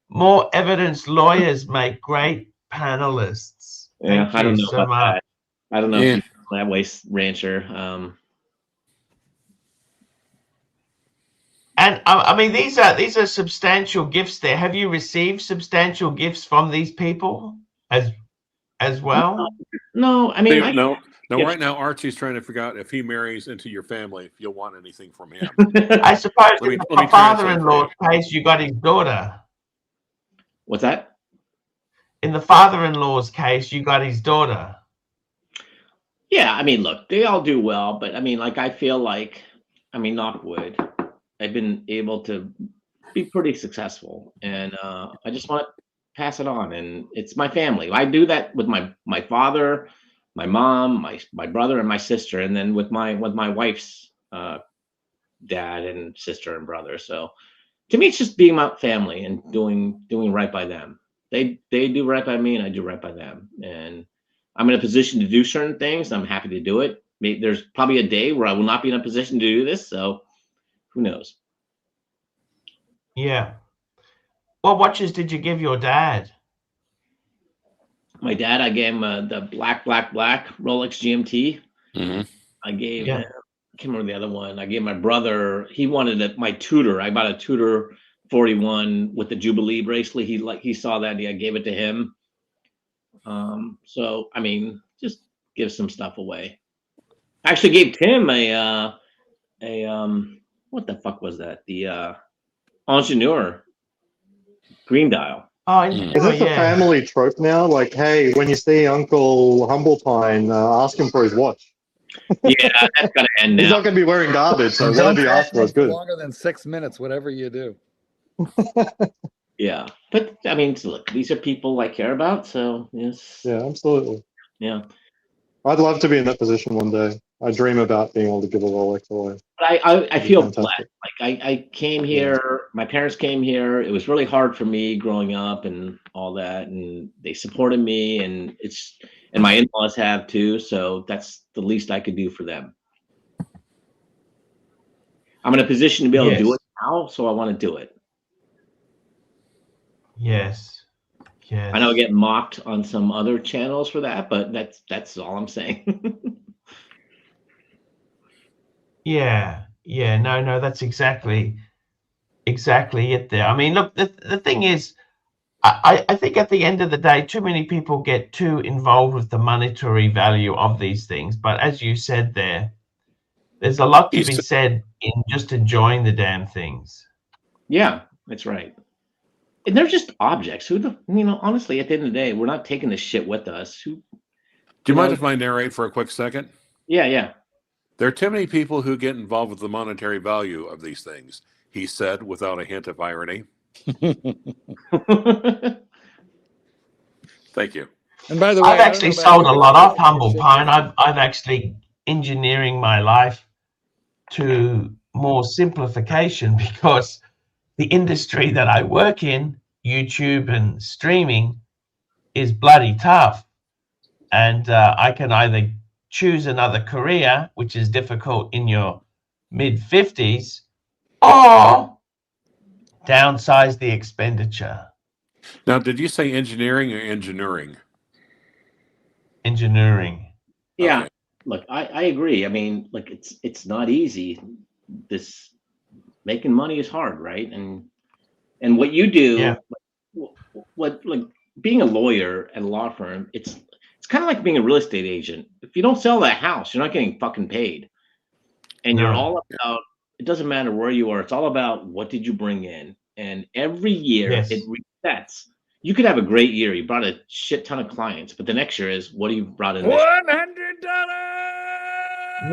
More evidence lawyers make great panelists. Yeah, Thank I don't you know so about much. that. I don't know if you feel that way, Rancher. And I mean, these are substantial gifts there. Have you received substantial gifts from these people as well? No, I mean, no. Right now, Archie's trying to figure out if he marries into your family, if you'll want anything from him. I suppose let in me the father-in-law's translate case, you got his daughter. What's that? In the father-in-law's case, you got his daughter. Yeah, I mean, look, they all do well, but I mean, like, I feel like, knock wood, I've been able to be pretty successful, and I just want to pass it on, and it's my family. I do that with my father, my mom, my brother, and my sister, and then with my wife's dad and sister and brother. So to me, it's just being my family and doing right by them. They do right by me, and I do right by them. And I'm in a position to do certain things. I'm happy to do it. Maybe there's probably a day where I will not be in a position to do this. So who knows? Yeah. What watches did you give your dad? My dad, I gave him the black Rolex GMT. I gave him, I can't remember the other one. I gave my brother, he wanted my Tudor. I bought a Tudor 41 with the Jubilee bracelet. He saw that. I gave it to him. So I mean, just give some stuff away. I actually gave Tim a what the fuck was that? The Ingenieur green dial. Oh, is this a family trope now? Like, hey, when you see Uncle Humble Pine, ask him for his watch. Yeah, that's gotta end now. He's not going to be wearing garbage, so whatever you ask for is good. Longer than 6 minutes, whatever you do. Yeah, but I mean, look, these are people I care about, so yes. Yeah, absolutely. Yeah, I'd love to be in that position one day. I dream about being able to give a Rolex away. But I feel blessed. Like I came here, my parents came here. It was really hard for me growing up and all that, and they supported me, and my in-laws have too. So that's the least I could do for them. I'm in a position to be able to do it now, so I want to do it. Yes. Yes. I know I get mocked on some other channels for that, but that's all I'm saying. Yeah, yeah, no, that's exactly it there. I mean, look, the thing is, I think at the end of the day, too many people get too involved with the monetary value of these things. But as you said there's a lot to be said in just enjoying the damn things. Yeah, that's right. And they're just objects. Honestly, at the end of the day, we're not taking this shit with us. Do you mind if I narrate for a quick second? Yeah. There are too many people who get involved with the monetary value of these things, he said without a hint of irony. Thank you. And by the way, I've actually sold a lot off Humble Pine. I've actually engineering my life to more simplification because the industry that I work in, YouTube and streaming, is bloody tough. And I can either choose another career, which is difficult in your mid-50s, or downsize the expenditure. Now, did you say engineering or engineering? Engineering. Yeah. Okay. Look, I agree. I mean, like it's not easy. This making money is hard, right? And what you do, what like being a lawyer at a law firm, it's kind of like being a real estate agent. If you don't sell that house, you're not getting fucking paid. And you're all about, it doesn't matter where you are. It's all about what did you bring in. And every year it resets. You could have a great year. You brought a shit ton of clients, but the next year is what do you brought in? $100. $100.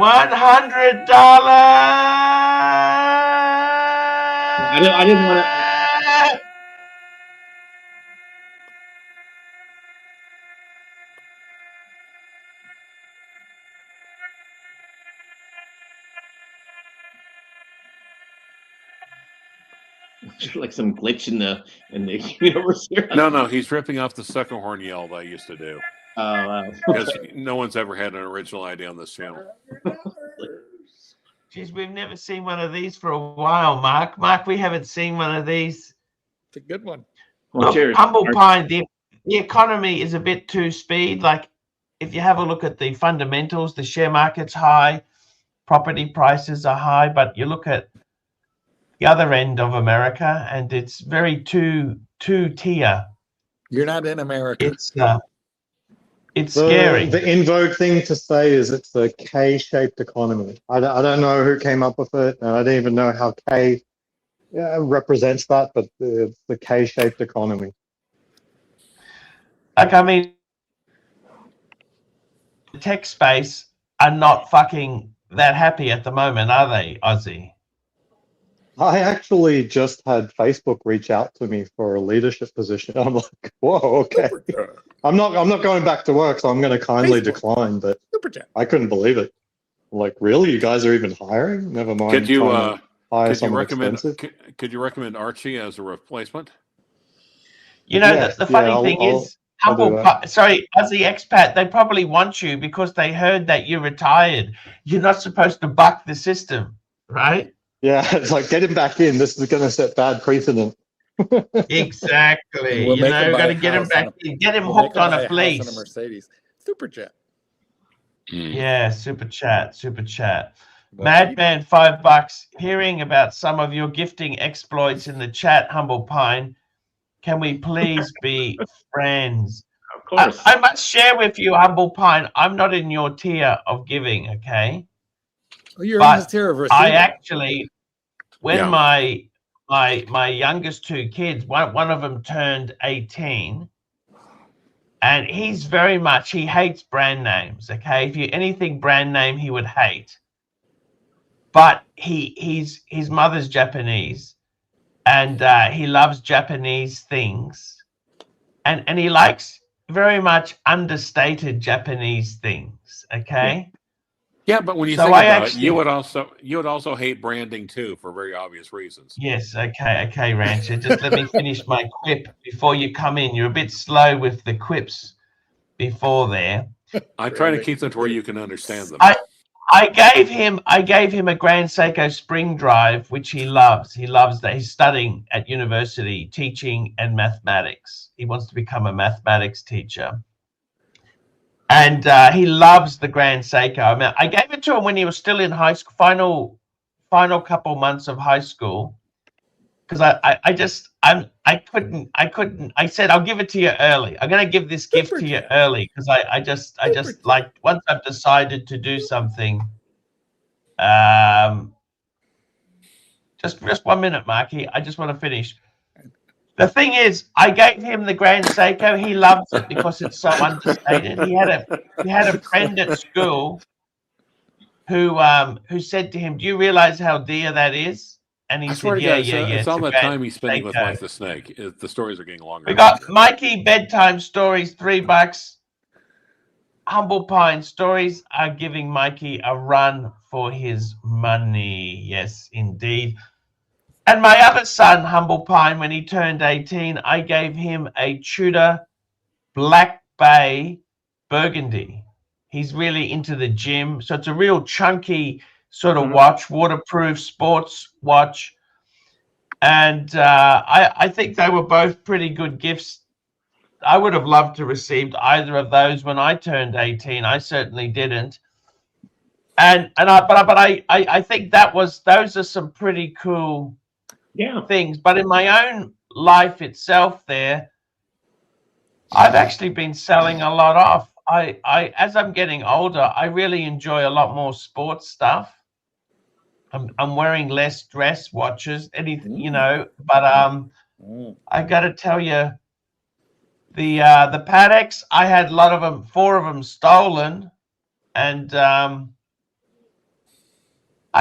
I didn't want to. Like some glitch in the universe here. No, he's ripping off the sucker horn yell that I used to do. Because no one's ever had an original idea on this channel. Geez, we've never seen one of these for a while, Mark. Mark, we haven't seen one of these. It's a good one. Well, cheers. Humble Pine, the economy is a bit too speed. Like, if you have a look at the fundamentals, the share market's high, property prices are high, but you look at the other end of America, and it's very two-tier. You're not in America. It's scary. The in vogue thing to say is it's the K-shaped economy. I don't know who came up with it, and I don't even know how K represents that, but it's the K-shaped economy. Like, I mean, the tech space are not fucking that happy at the moment, are they, Ozzy? I actually just had Facebook reach out to me for a leadership position. I'm like, whoa, okay. I'm not going back to work, so I'm going to kindly decline. But I couldn't believe it. I'm like, really, you guys are even hiring? Never mind. Could you recommend Archie as a replacement? You know, the funny thing is, Ozzy Expat, they probably want you because they heard that you retired. You're not supposed to buck the system, right? Yeah, it's like, get him back in. This is going to set bad precedent. Exactly. You know, got to get him back in. Get him hooked on a fleece. A Mercedes. Super chat. Yeah, super chat. Madman, $5. Hearing about some of your gifting exploits in the chat, Humble Pine. Can we please be friends? Of course. I must share with you, Humble Pine, I'm not in your tier of giving, okay? You're in this tier of receiving. I actually, when my youngest two kids, one of them turned 18, and he's he hates brand names, okay? If you anything brand name, he would hate. But his mother's Japanese, and he loves Japanese things, and he likes very much understated Japanese things, okay? Yeah, but when you think about it, you would also hate branding too, for very obvious reasons. Yes, okay, Rancher. Just let me finish my quip before you come in. You're a bit slow with the quips before there. I try to keep them to where you can understand them. I gave him a Grand Seiko spring drive, which he loves. He loves that. He's studying at university, teaching and mathematics. He wants to become a mathematics teacher. And he loves the Grand Seiko. I mean, I gave it it to him when he was still in high school, final couple months of high school, because I couldn't. I said, I'll give it to you early. I'm gonna give this gift to you early because I just like, once I've decided to do something. Just 1 minute, Marky. I just want to finish. The thing is, I gave him the Grand Seiko. He loves it because it's so understated. He had a friend at school who said to him, "Do you realize how dear that is?" And he I said, swear to "Yeah, God, yeah, yeah." it's all that time he's spending Seiko. with Mike the Snake. The stories are getting longer. We got Mikey bedtime stories, $3. Humble Pine stories are giving Mikey a run for his money. Yes, indeed. And my other son, Humble Pine, when he turned 18, I gave him a Tudor Black Bay Burgundy. He's really into the gym. So it's a real chunky sort of watch, waterproof sports watch. And I think they were both pretty good gifts. I would have loved to receive either of those when I turned 18. I certainly didn't. But I think those are some pretty cool things. But in my own life itself there, I've actually been selling a lot off. As I'm getting older, I really enjoy a lot more sports stuff. I'm wearing less dress watches, anything, you know, but I got to tell you, the Pateks, I had a lot of them, 4 of them stolen, and I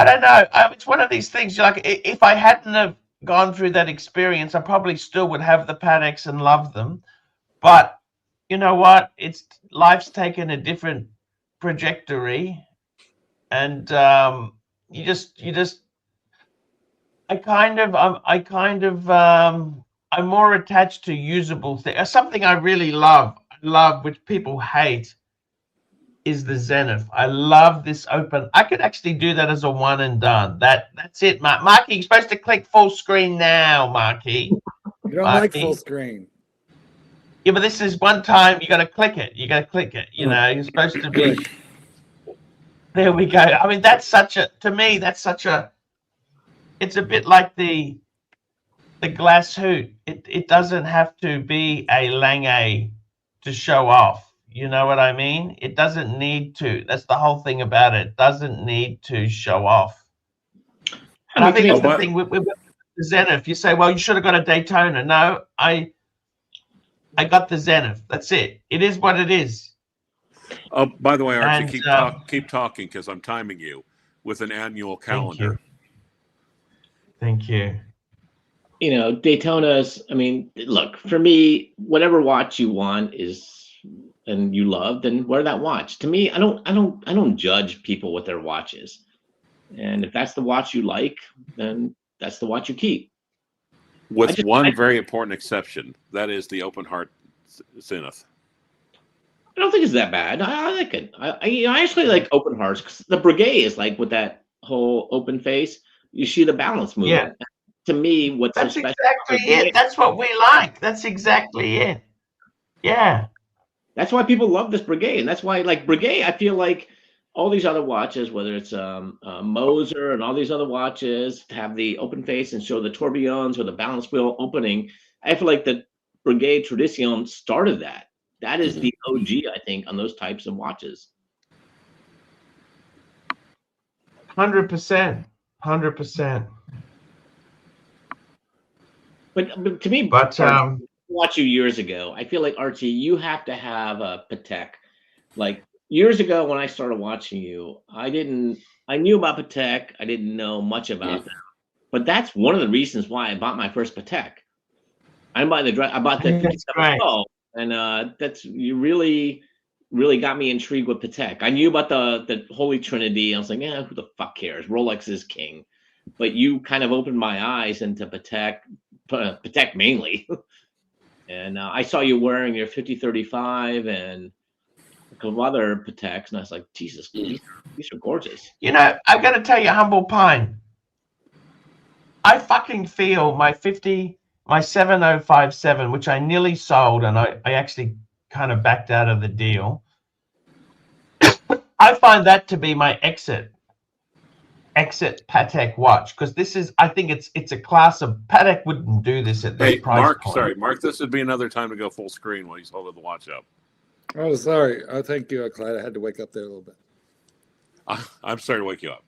don't know. It's one of these things. Like, if I hadn't have gone through that experience, I probably still would have the Pateks and love them. But you know what? Life's taken a different trajectory, and I'm more attached to usable things. Something I really love, which people hate, is the Zenith. I love this open. I could actually do that as a one and done. That's it, Marky. You're supposed to click full screen now, Marky. You don't like full screen. Yeah, but this is one time you got to click it. You got to click it. You know, you're supposed to be. There we go. I mean, to me, it's a bit like the glass hoot. It doesn't have to be a Lange to show off. You know what I mean? It doesn't need to. That's the whole thing about it. It doesn't need to show off. And I think that's the thing with the Zenith. You say, well, you should have got a Daytona. No, I got the Zenith. That's it. It is what it is. Oh, by the way, Archie, keep talking because I'm timing you with an annual calendar. Thank you. You know, Daytonas. I mean, look, for me, whatever watch you want and you love, then wear that watch. To me, I don't judge people with their watches. And if that's the watch you like, then that's the watch you keep. With one very important exception, that is the open heart Zenith. I don't think it's that bad. I like it. I actually like open hearts because the Breguet is like with that whole open face. You see the balance movement. Yeah. To me, that's so exactly it. That's what we like. That's exactly it. Yeah. That's why people love this Breguet, and that's why, like Breguet, I feel like all these other watches, whether it's Moser and all these other watches, have the open face and show the tourbillons or the balance wheel opening. I feel like the Breguet Tradition started that. That is the OG, I think, on those types of watches. 100%. 100%. But to me, watch you years ago. I feel like, Archie, you have to have a Patek. Like years ago when I started watching you, I knew about Patek. I didn't know much about them. But that's one of the reasons why I bought my first Patek. I bought the 5712, and you really got me intrigued with Patek. I knew about the Holy Trinity. I was like, yeah, who the fuck cares? Rolex is king. But you kind of opened my eyes into Patek mainly. And I saw you wearing your 5035 and a couple other Pateks, and I was like, Jesus, these are gorgeous. You know, I've got to tell you, Humble Pine, I fucking feel my 7057, which I nearly sold, and I actually kind of backed out of the deal. I find that to be my exit Patek watch, because this is, I think it's a class of, Patek wouldn't do this at this Hey, price Mark, point. sorry, Mark, this would be another time to go full screen while he's holding the watch up. Oh, sorry. Oh, thank you, Clyde. I had to wake up there a little bit. I'm sorry to wake you up.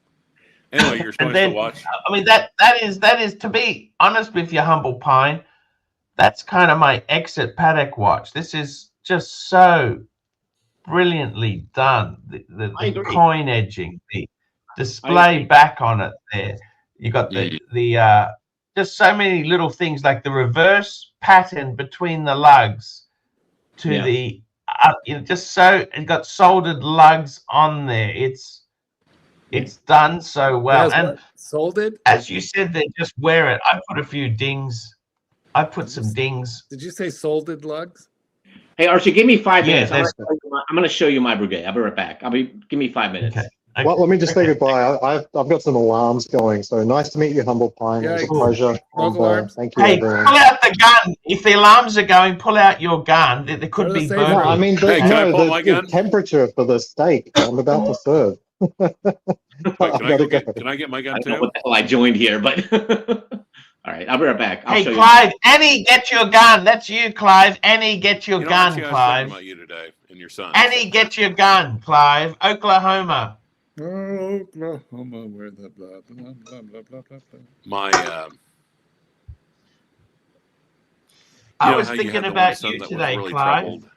Anyway, you're supposed then, to watch. I mean, that is, to be honest with you, Humble Pine, that's kind of my exit Patek watch. This is just so brilliantly done. The coin edging, the display back on it there. You got the just so many little things, like the reverse pattern between the lugs to the you know, just so it got soldered lugs on there. It's done so well. And soldered, as you said, they just wear it. I put a few dings. I put some dings. Did you say soldered lugs? Hey, Archie, give me 5 minutes. Yeah, I'm going to show you my brigade. I'll be right back. Give me 5 minutes. Okay. Well, let me just say goodbye. I've got some alarms going. So nice to meet you, Humble Pine. It was a pleasure. And, thank you, hey, everyone. pull out the gun. If the alarms are going, pull out your gun. There could be burglary. No, I mean, the temperature for the steak I'm about to serve. Wait, can I get my gun I don't know too? what the hell I joined here, but all right, I'll be right back. I'll Hey, show Clive, Annie, get your gun. That's you, Clive. Annie, get your gun, Archie, I was talking Clive. about you today and your son. Annie, get your gun, Clive. Oklahoma. Oklahoma, where the blah blah blah blah blah blah. My I was thinking about you today, really Clive. Troubled,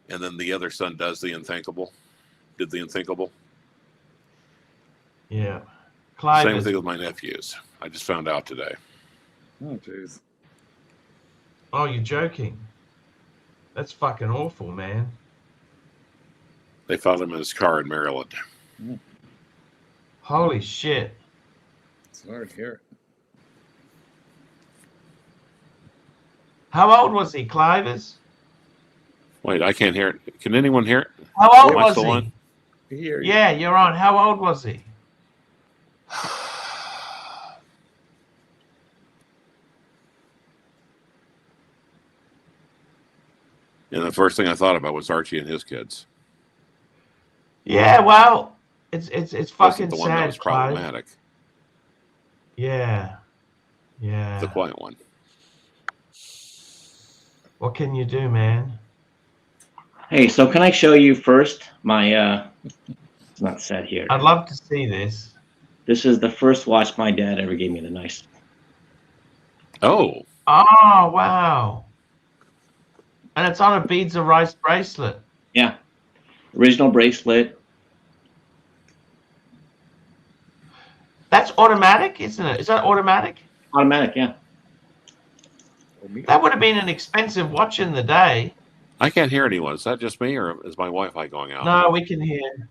and then the other son does the unthinkable. Did the unthinkable. Yeah. Clive Same thing with my nephews. I just found out today. Oh, jeez. Oh, you're joking. That's fucking awful, man. They found him in his car in Maryland. Holy shit. It's hard to hear. How old was he, Clive? Wait, I can't hear it. Can anyone hear it? How old Am I was still he? on? Yeah, you're on. How old was he? And the first thing I thought about was Archie and his kids. Yeah, well, it's fucking The one that sad, was Clive. problematic. Yeah. Yeah. The quiet one. What can you do, man? Hey, so can I show you first my it's not set here. I'd love to see this. This is the first watch my dad ever gave me, the nice. Oh. Oh, wow. And it's on a beads of rice bracelet. Yeah. Original bracelet. That's automatic, isn't it? Is that automatic? Automatic, yeah. That would have been an expensive watch in the day. I can't hear anyone. Is that just me, or is my Wi-Fi going out? No, we can hear.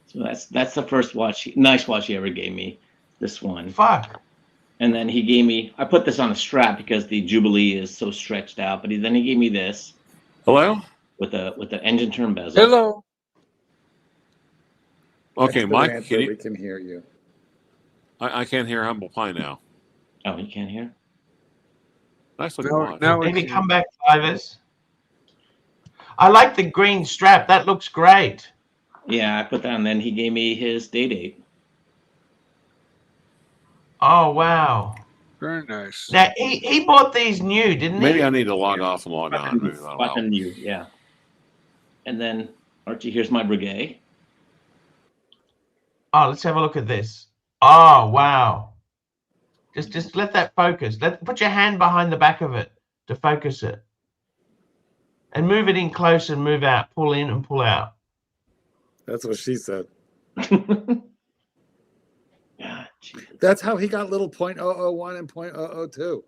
So that's the first watch, nice watch he ever gave me. This one. Fuck. And then he gave me. I put this on a strap because the Jubilee is so stretched out. But then he gave me this. Hello. With the engine turn bezel. Hello. Okay, Mike. We can hear you. I can't hear Humble Pie now. Oh, you can't hear? Nice looking watch. Maybe come back, Clivers. I like the green strap. That looks great. Yeah, I put that on. Then he gave me his day date. Oh, wow. Very nice. Now, he bought these new, didn't he? Maybe I need to log off and log on. Maybe that'll Bought help. them new, yeah. And then, Archie, here's my brigade. Oh, let's have a look at this. Oh, wow. Just let that focus. Put your hand behind the back of it to focus it. And move it in close and move out. Pull in and pull out. That's what she said. Yeah, that's how he got little .001 and .002.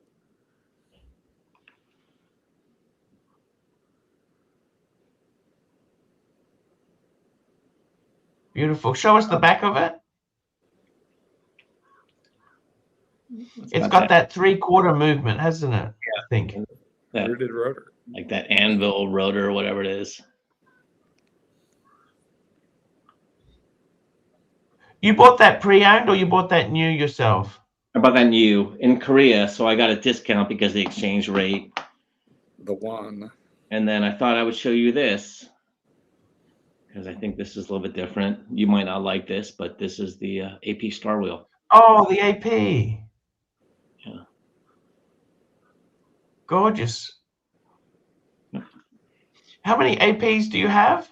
Beautiful. Show us the back of it. It's got that 3/4 movement, hasn't it? Yeah. I think. That, Rooted rotor. like that anvil rotor or whatever it is. You bought that pre-owned or you bought that new yourself? I bought that new in Korea, so I got a discount because of the exchange rate. The one. And then I thought I would show you this. because I think this is a little bit different. You might not like this, but this is the AP Star Wheel. Oh, the AP. Yeah. Gorgeous. How many APs do you have?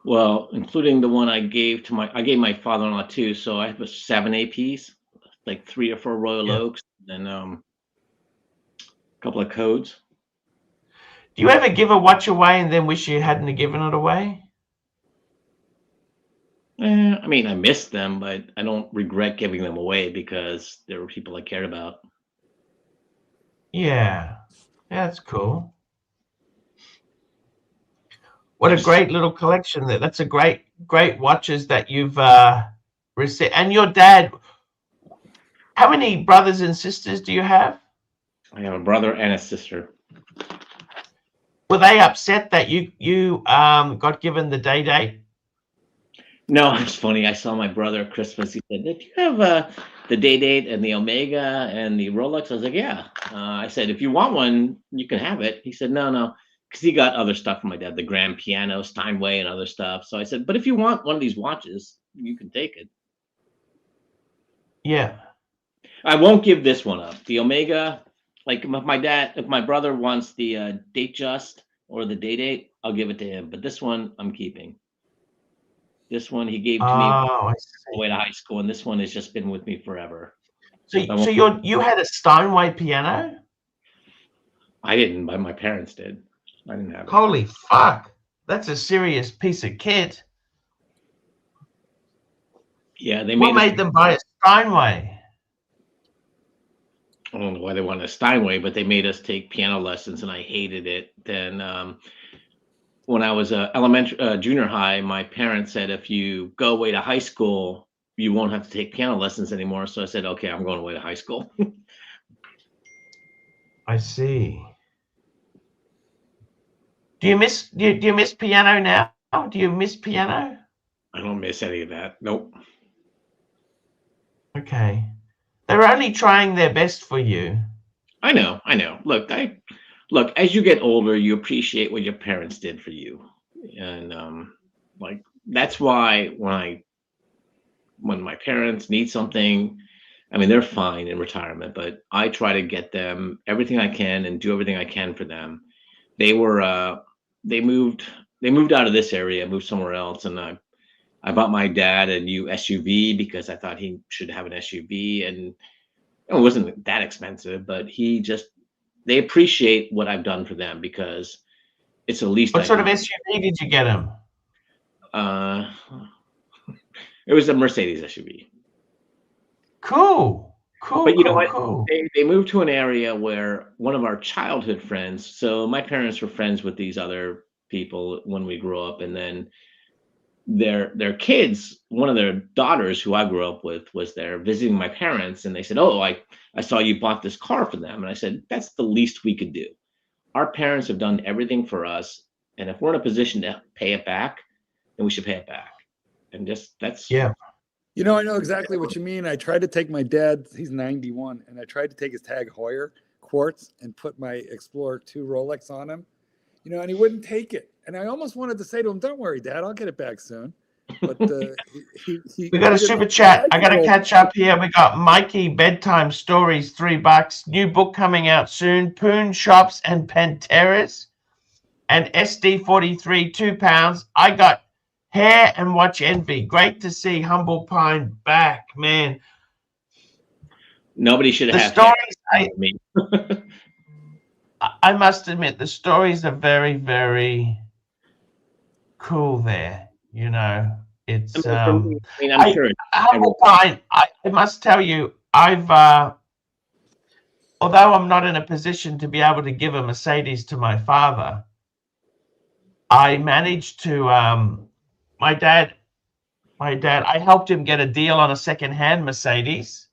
Well, including the one I gave my father-in-law too. So I have 7 APs, like 3 or 4 Royal Oaks, and a couple of codes. Do you ever give a watch away and then wish you hadn't given it away? I mean, I miss them, but I don't regret giving them away because there were people I cared about. Yeah, that's cool. What a great little collection there. That's a great watches that you've received. And your dad, how many brothers and sisters do you have? I have a brother and a sister. Were they upset that you got given the date? No, it's funny. I saw my brother at Christmas. He said, "Did you have the date and the Omega and the Rolex?" I was like, "Yeah." I said, "If you want one, you can have it." He said, "No," because he got other stuff from my dad, the grand piano, Steinway, and other stuff. So I said, "But if you want one of these watches, you can take it." Yeah. I won't give this one up. The Omega, like if my brother wants the date just or the date, I'll give it to him. But this one, I'm keeping. This one he gave to me on the way to high school, and this one has just been with me forever. So you had a Steinway piano? I didn't, but my parents did. I didn't have it. Holy fuck. That's a serious piece of kit. Yeah, What made them buy a Steinway? I don't know why they wanted a Steinway, but they made us take piano lessons, and I hated it. Then when I was junior high, my parents said, if you go away to high school, you won't have to take piano lessons anymore. So I said, okay, I'm going away to high school. I see. Do you miss piano now? Do you miss piano? I don't miss any of that. Nope. Okay. They're only trying their best for you. I know. Look, as you get older, you appreciate what your parents did for you. And like that's why when my parents need something, I mean, they're fine in retirement, but I try to get them everything I can and do everything I can for them. They were they moved out of this area, moved somewhere else, and I bought my dad a new SUV because I thought he should have an SUV, and it wasn't that expensive, but they appreciate what I've done for them because it's the least. What sort of SUV did you get him? It was a Mercedes SUV. Cool. But you know what? Cool. They moved to an area where one of our childhood friends. So my parents were friends with these other people when we grew up, and then their kids, one of their daughters who I grew up with, was there visiting my parents, and they said, "Oh, I saw you bought this car for them." And I said, "That's the least we could do. Our parents have done everything for us, and if we're in a position to pay it back, then we should pay it back." And that's yeah. You know, I know exactly what you mean. I tried to take my dad, he's 91, and I tried to take his Tag Heuer quartz and put my Explorer 2 Rolex on him, you know, and he wouldn't take it. And I almost wanted to say to him, "Don't worry, Dad, I'll get it back soon." But we got a super chat. I got to catch up here. We got Mikey Bedtime Stories, $3. New book coming out soon. Poon Shops and Panteras. And SD43, £2. I got Hair and Watch Envy. Great to see Humble Pine back, man. Nobody should have stories. I must admit, the stories are very, very cool there. You know, it's I'm sure. Humble Pine, I must tell you, I've although I'm not in a position to be able to give a Mercedes to my father, I managed to my dad, I helped him get a deal on a second-hand Mercedes.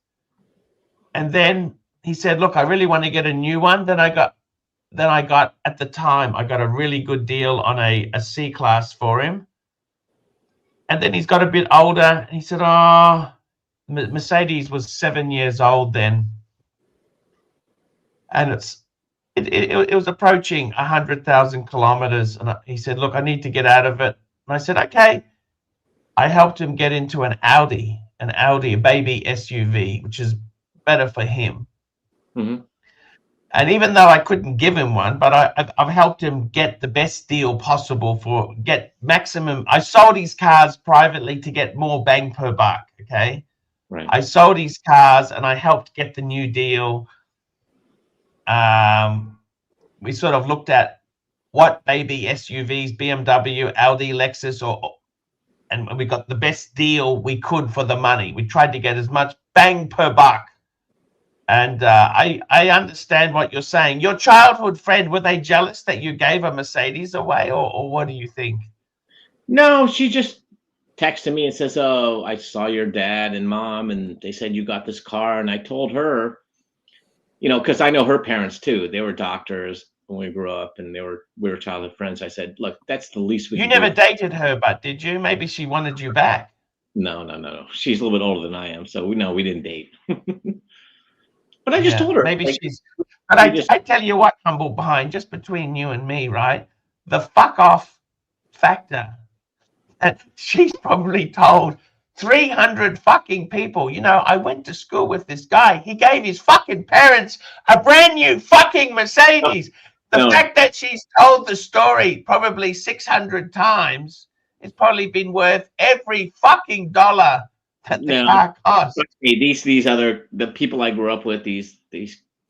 And then he said, "Look, I really want to get a new one." Then I got at the time, I got a really good deal on a C-Class for him. And then he's got a bit older, and he said, "Oh," Mercedes was 7 years old then. And it was approaching 100,000 kilometers, and he said, "Look, I need to get out of it." And I said, "Okay." I helped him get into an Audi, a baby SUV, which is better for him. Mm-hmm. And even though I couldn't give him one, but I've helped him get the best deal possible get maximum. I sold his cars privately to get more bang per buck. Okay. Right. I sold his cars and I helped get the new deal. We sort of looked at what baby SUVs, BMW, Audi, Lexus, and we got the best deal we could for the money. We tried to get as much bang per buck. And I understand what you're saying. Your childhood friend, were they jealous that you gave a Mercedes away, or what do you think? No, she just texted me and says, "Oh, I saw your dad and mom, and they said you got this car." And I told her, because I know her parents too. They were doctors when we grew up, and we were childhood friends. I said, "Look, that's the least we." You never dated her, but did you? Maybe she wanted you back. No. She's a little bit older than I am, so we didn't date. But I just told her. Maybe she's. But I tell you what, humble behind, just between you and me, right? The fuck off factor. And she's probably told 300 fucking people. I went to school with this guy. He gave his fucking parents a brand new fucking Mercedes. The fact that she's told the story probably 600 times, it's probably been worth every fucking dollar that the car costs. The people I grew up with, these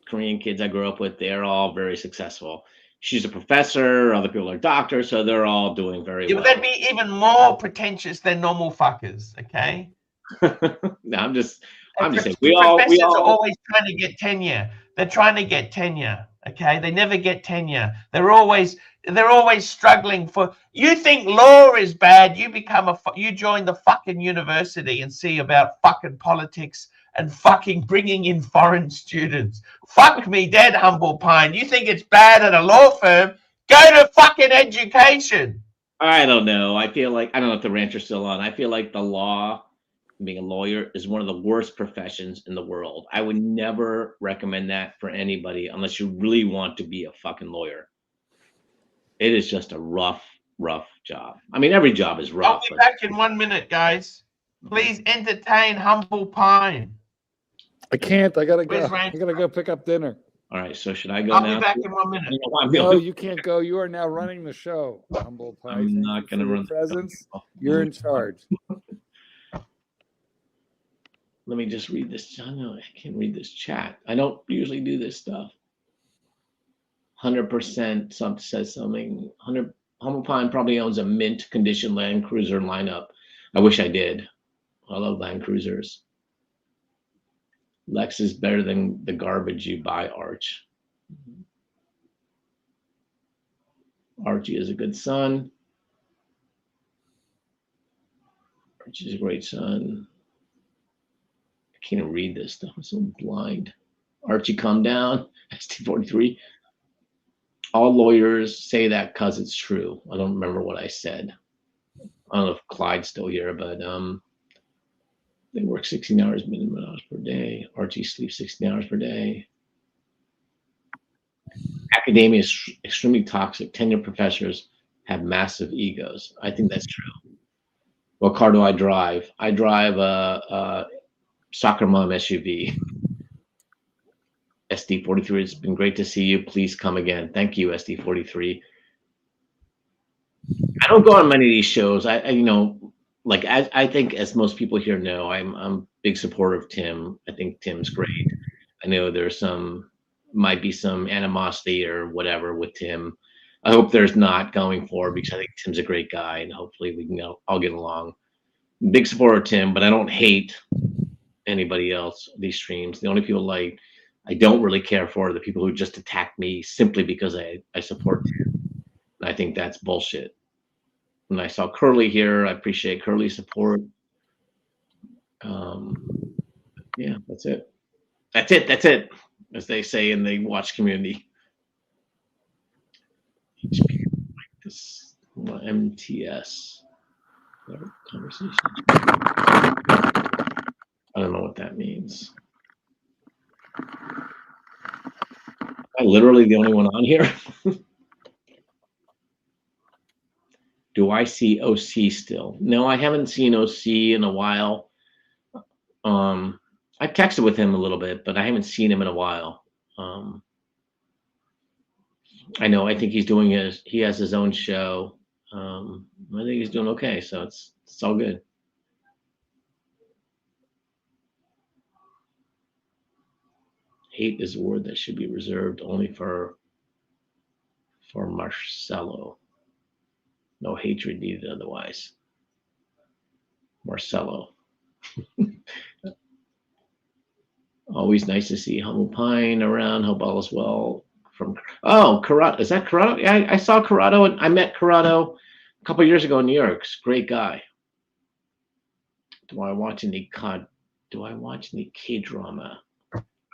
Korean kids I grew up with, they're all very successful. She's a professor, other people are doctors, so they're all doing very well. They'd be even more pretentious than normal fuckers, okay? No, I'm just saying professors are always trying to get tenure. They're trying to get tenure, okay? They never get tenure. They're always struggling for. You think law is bad? You join the fucking university and see about fucking politics and fucking bringing in foreign students. Fuck me dead, humble pine. You think it's bad at a law firm? Go to fucking education. I don't know. I feel like, I don't know if the rancher's still on. I feel like the law, being a lawyer, is one of the worst professions in the world. I would never recommend that for anybody unless you really want to be a fucking lawyer. It is just a rough job. I mean, every job is rough. I'll be back in 1 minute, guys. Please entertain humble pine. I can't. I gotta go. I gotta go pick up dinner. All right. So should I go I'll now? Be back in 1 minute. No, you can't go. You are now running the show. Humble pie. I'm not going to run. Presence. You're in charge. Let me just read this. I know I can't read this chat. I don't usually do this stuff. 100% says something. 100 Humble Pine probably owns a mint condition Land Cruiser lineup. I wish I did. I love Land Cruisers. Lex is better than the garbage you buy, Arch. Archie is a good son. Archie's a great son. I can't even read this stuff. I'm so blind. Archie, calm down. ST43. All lawyers say that because it's true. I don't remember what I said. I don't know if Clyde's still here, but they work 16 hours minimum hours per day. Archie sleeps 16 hours per day. Academia is extremely toxic. Tenured professors have massive egos. I think that's true. What car do I drive? I drive a soccer mom SUV. SD43, it's been great to see you. Please come again. Thank you, SD43. I don't go on many of these shows. I think as most people here know, I'm a big supporter of Tim. I think Tim's great. I know there's might be some animosity or whatever with Tim. I hope there's not going forward because I think Tim's a great guy and hopefully we can all get along. Big supporter of Tim, but I don't hate anybody else, these streams. The only people I don't really care for are the people who just attack me simply because I support Tim. And I think that's bullshit. And I saw Curly here. I appreciate Curly's support. Yeah, that's it. That's it, as they say in the watch community. This MTS conversation. I don't know what that means. I'm literally the only one on here. Do I see OC still? No, I haven't seen OC in a while. I texted with him a little bit, but I haven't seen him in a while. I know. I think he's doing he has his own show. I think he's doing okay, so it's all good. Hate is a word that should be reserved only for Marcelo. No hatred needed otherwise. Marcelo. Always nice to see Humble Pine around. Hope all is well. Corrado. Is that Corrado? Yeah, I saw Corrado, and I met Corrado a couple of years ago in New York. Great guy. Do I watch any K-drama?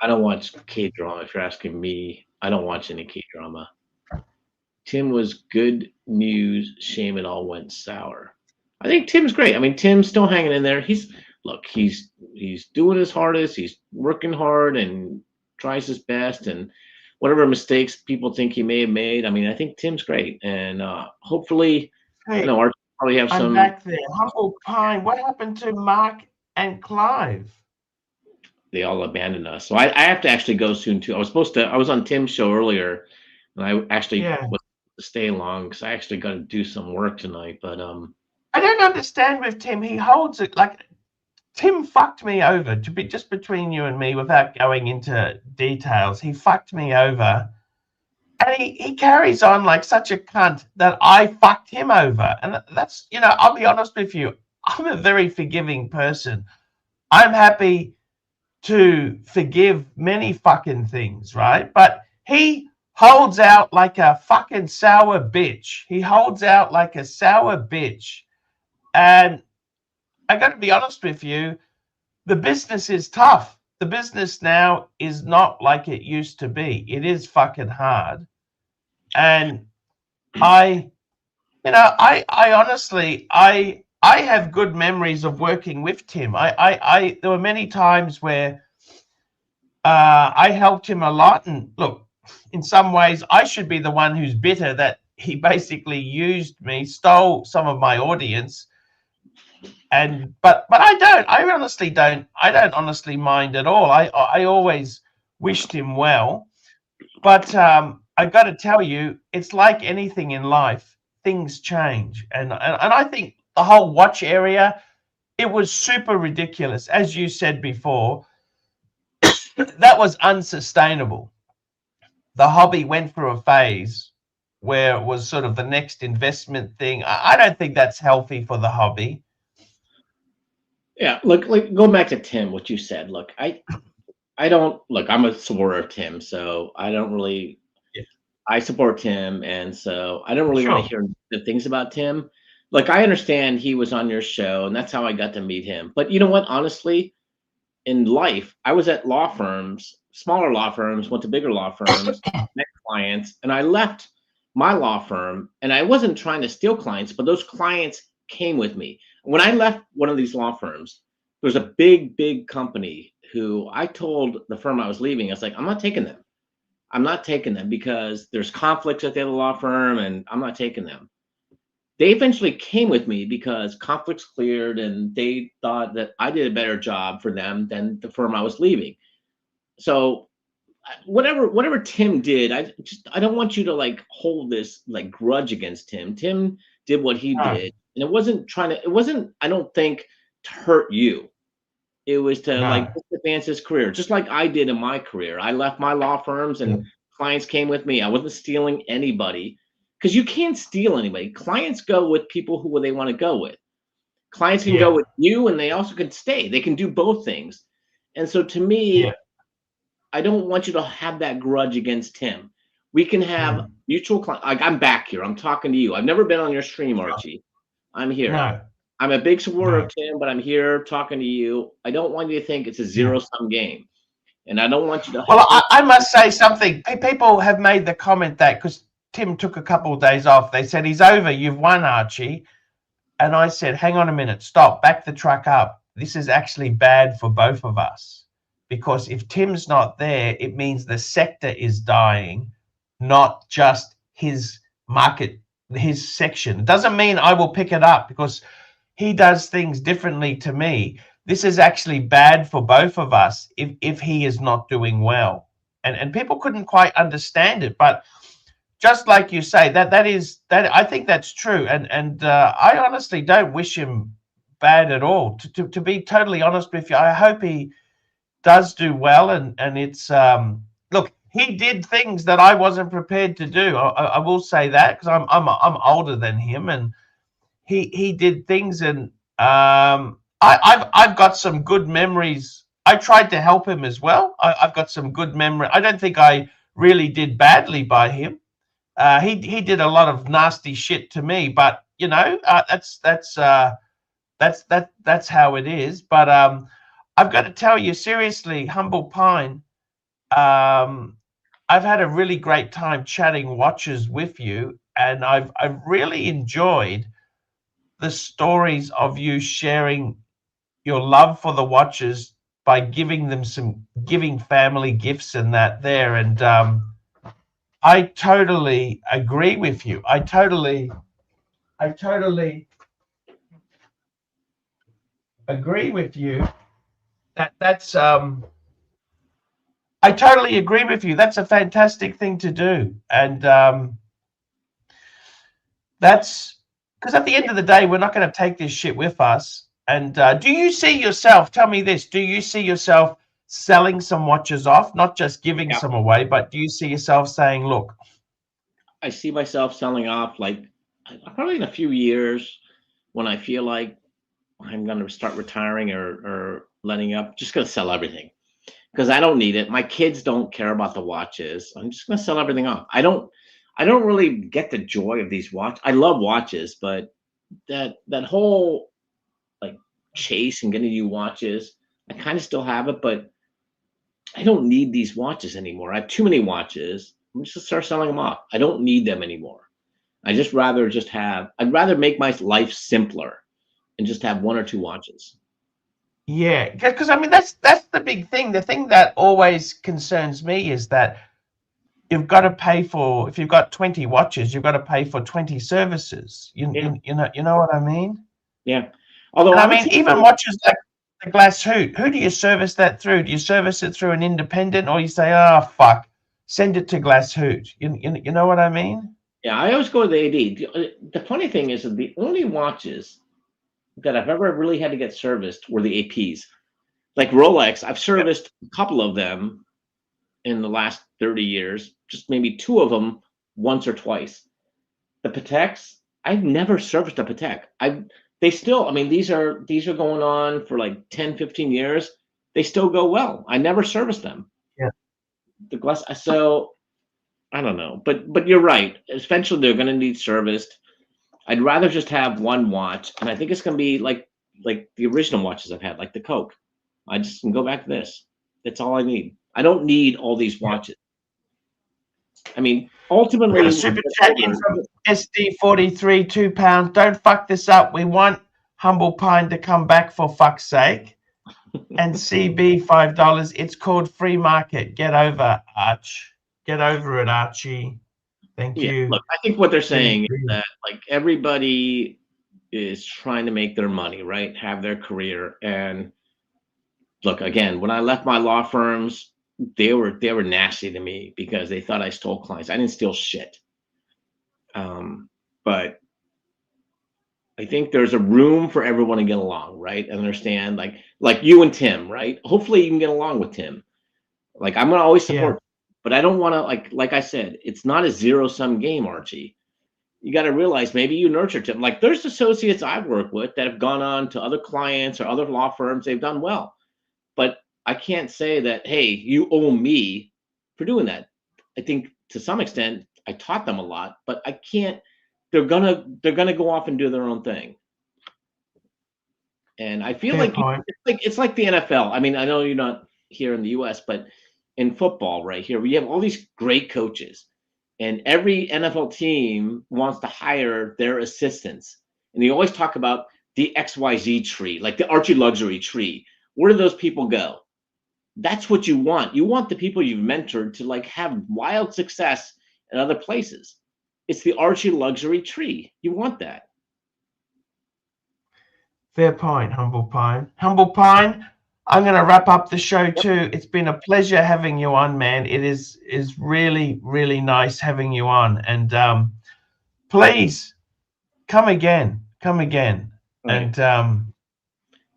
I don't watch K-drama. If you're asking me, I don't watch any K-drama. Tim was good news. Shame it all went sour. I think Tim's great. I mean, Tim's still hanging in there. He's doing his hardest. He's working hard and tries his best. And whatever mistakes people think he may have made, I mean, I think Tim's great. And hopefully, Archie probably have some. I'm back there. Humble Pine. What happened to Mark and Clive? They all abandoned us. So I have to actually go soon too. I was on Tim's show earlier, and I actually was to stay long because I actually got to do some work tonight. But I don't understand with Tim. He holds it like Tim fucked me over. To be just between you and me, without going into details, he fucked me over, and he carries on like such a cunt that I fucked him over. And that's, I'll be honest with you. I'm a very forgiving person. I'm happy to forgive many fucking things, right? But he holds out like a fucking sour bitch. He holds out like a sour bitch. And I got to be honest with you, the business is tough. The business now is not like it used to be. It is fucking hard. And I honestly, I have good memories of working with Tim. There were many times where I helped him a lot. And look, in some ways, I should be the one who's bitter that he basically used me, stole some of my audience. But I don't. I don't honestly mind at all. I always wished him well. But I got to tell you, it's like anything in life. Things change, and I think the whole watch area, it was super ridiculous. As you said before, that was unsustainable. The hobby went through a phase where it was sort of the next investment thing. I don't think that's healthy for the hobby. Yeah, look, like going back to Tim, what you said. Look, I'm a supporter of Tim, so I don't really. I support Tim, and so I don't really want to hear the things about Tim. Like, I understand he was on your show, and that's how I got to meet him. But you know what? Honestly, in life, I was at law firms, smaller law firms, went to bigger law firms, met clients, and I left my law firm, and I wasn't trying to steal clients, but those clients came with me. When I left one of these law firms, there was a big company who I told the firm I was leaving, I was like, I'm not taking them. I'm not taking them because there's conflicts at the other law firm, and I'm not taking them. They eventually came with me because conflicts cleared, and they thought that I did a better job for them than the firm I was leaving. So whatever Tim did, I don't want you to like hold this like grudge against Tim. Tim did what he did, and it wasn't, I don't think, to hurt you. It was to like advance his career, just like I did in my career. I left my law firms and clients came with me. I wasn't stealing anybody, because you can't steal anybody. Clients go with people who they want to go with. Clients can go with you, and they also can stay. They can do both things. And so to me, I don't want you to have that grudge against him. We can have mutual clients. Like, I'm back here. I'm talking to you. I've never been on your stream, Archie. I'm here. No. I'm a big supporter of Tim, but I'm here talking to you. I don't want you to think it's a zero-sum game. And I don't want you to... Well, I must say something. People have made the comment that because Tim took a couple of days off, they said, he's over. You've won, Archie. And I said, hang on a minute. Stop. Back the truck up. This is actually bad for both of us. because if Tim's not there, it means the sector is dying, not just his market, his section. It doesn't mean I will pick it up because he does things differently to me. This is actually bad for both of us if he is not doing well. And people couldn't quite understand it, but just like you say, that I think that's true. And I honestly don't wish him bad at all. To be totally honest with you, I hope he does do well. And it's look, he did things that I wasn't prepared to do. I will say that because I'm older than him, and he did things, and I've got some good memories. I tried to help him as well. I've got some good memory. I don't think I really did badly by him. He did a lot of nasty shit to me, but you know, that's how it is. But I've got to tell you seriously, Humble Pine, I've had a really great time chatting watches with you, and I've really enjoyed the stories of you sharing your love for the watches by giving family gifts and that there. And I totally agree with you. I totally agree with you. That's I totally agree with you. That's a fantastic thing to do. And that's because at the end of the day, we're not going to take this shit with us. And do you see yourself, tell me this, do you see yourself selling some watches off, not just giving some away, but do you see yourself saying, look? I see myself selling off like probably in a few years when I feel like I'm going to start retiring or letting up, just going to sell everything because I don't need it. My kids don't care about the watches. I'm just going to sell everything off. I don't really get the joy of these watches. I love watches, but that whole like chase and getting new watches, I kind of still have it, but I don't need these watches anymore. I have too many watches. I'm just gonna start selling them off. I don't need them anymore. I'd rather make my life simpler and just have one or two watches. Yeah, because I mean that's the big thing. The thing that always concerns me is that you've got to pay for, if you've got 20 watches, you've got to pay for 20 services. You know what I mean? Yeah. Although I mean, even watches like the glass hoot, who do you service that through? Do you service it through an independent, or you say, oh fuck, send it to glass hoot? You know what I mean? Yeah, I always go to the AD. The funny thing is that the only watches that I've ever really had to get serviced were the APs. Like Rolex, I've serviced a couple of them in the last 30 years, just maybe two of them once or twice. The Pateks, I've never serviced a Patek. They still, I mean, these are going on for like 10, 15 years. They still go well. I never serviced them. Yeah. The glass, so I don't know, but you're right. Eventually they're going to need serviced. I'd rather just have one watch, and I think it's going to be like the original watches I've had, like the Coke. I just can go back to this. That's all I need. I don't need all these watches. I mean, ultimately, super chat in from SD43, £2. Don't fuck this up. We want Humble Pine to come back for fuck's sake. And CB $5. It's called free market. Get over, Arch. Get over it, Archie. Thank you. Look, I think what they're saying is that like everybody is trying to make their money, right? Have their career. And look, again, when I left my law firms, they were nasty to me because they thought I stole clients. I didn't steal shit. But I think there's a room for everyone to get along, right? And understand, like you and Tim, right? Hopefully you can get along with Tim. Like I'm gonna always support, but I don't want to like I said, it's not a zero-sum game, Archie. You got to realize maybe you nurtured Tim. Like there's associates I've worked with that have gone on to other clients or other law firms. They've done well, but I can't say that, hey, you owe me for doing that. I think to some extent I taught them a lot, but I can't. They're gonna go off and do their own thing. And I feel it's like the NFL. I mean, I know you're not here in the US, but in football right here, we have all these great coaches, and every NFL team wants to hire their assistants. And they always talk about the XYZ tree, like the Archie luxury tree. Where do those people go? That's what you want. You want the people you've mentored to like have wild success in other places. It's the Archie luxury tree. You want that. Fair point, Humble Pine. Humble Pine, I'm going to wrap up the show too. It's been a pleasure having you on, man. It is really, really nice having you on. And please come again. Right. And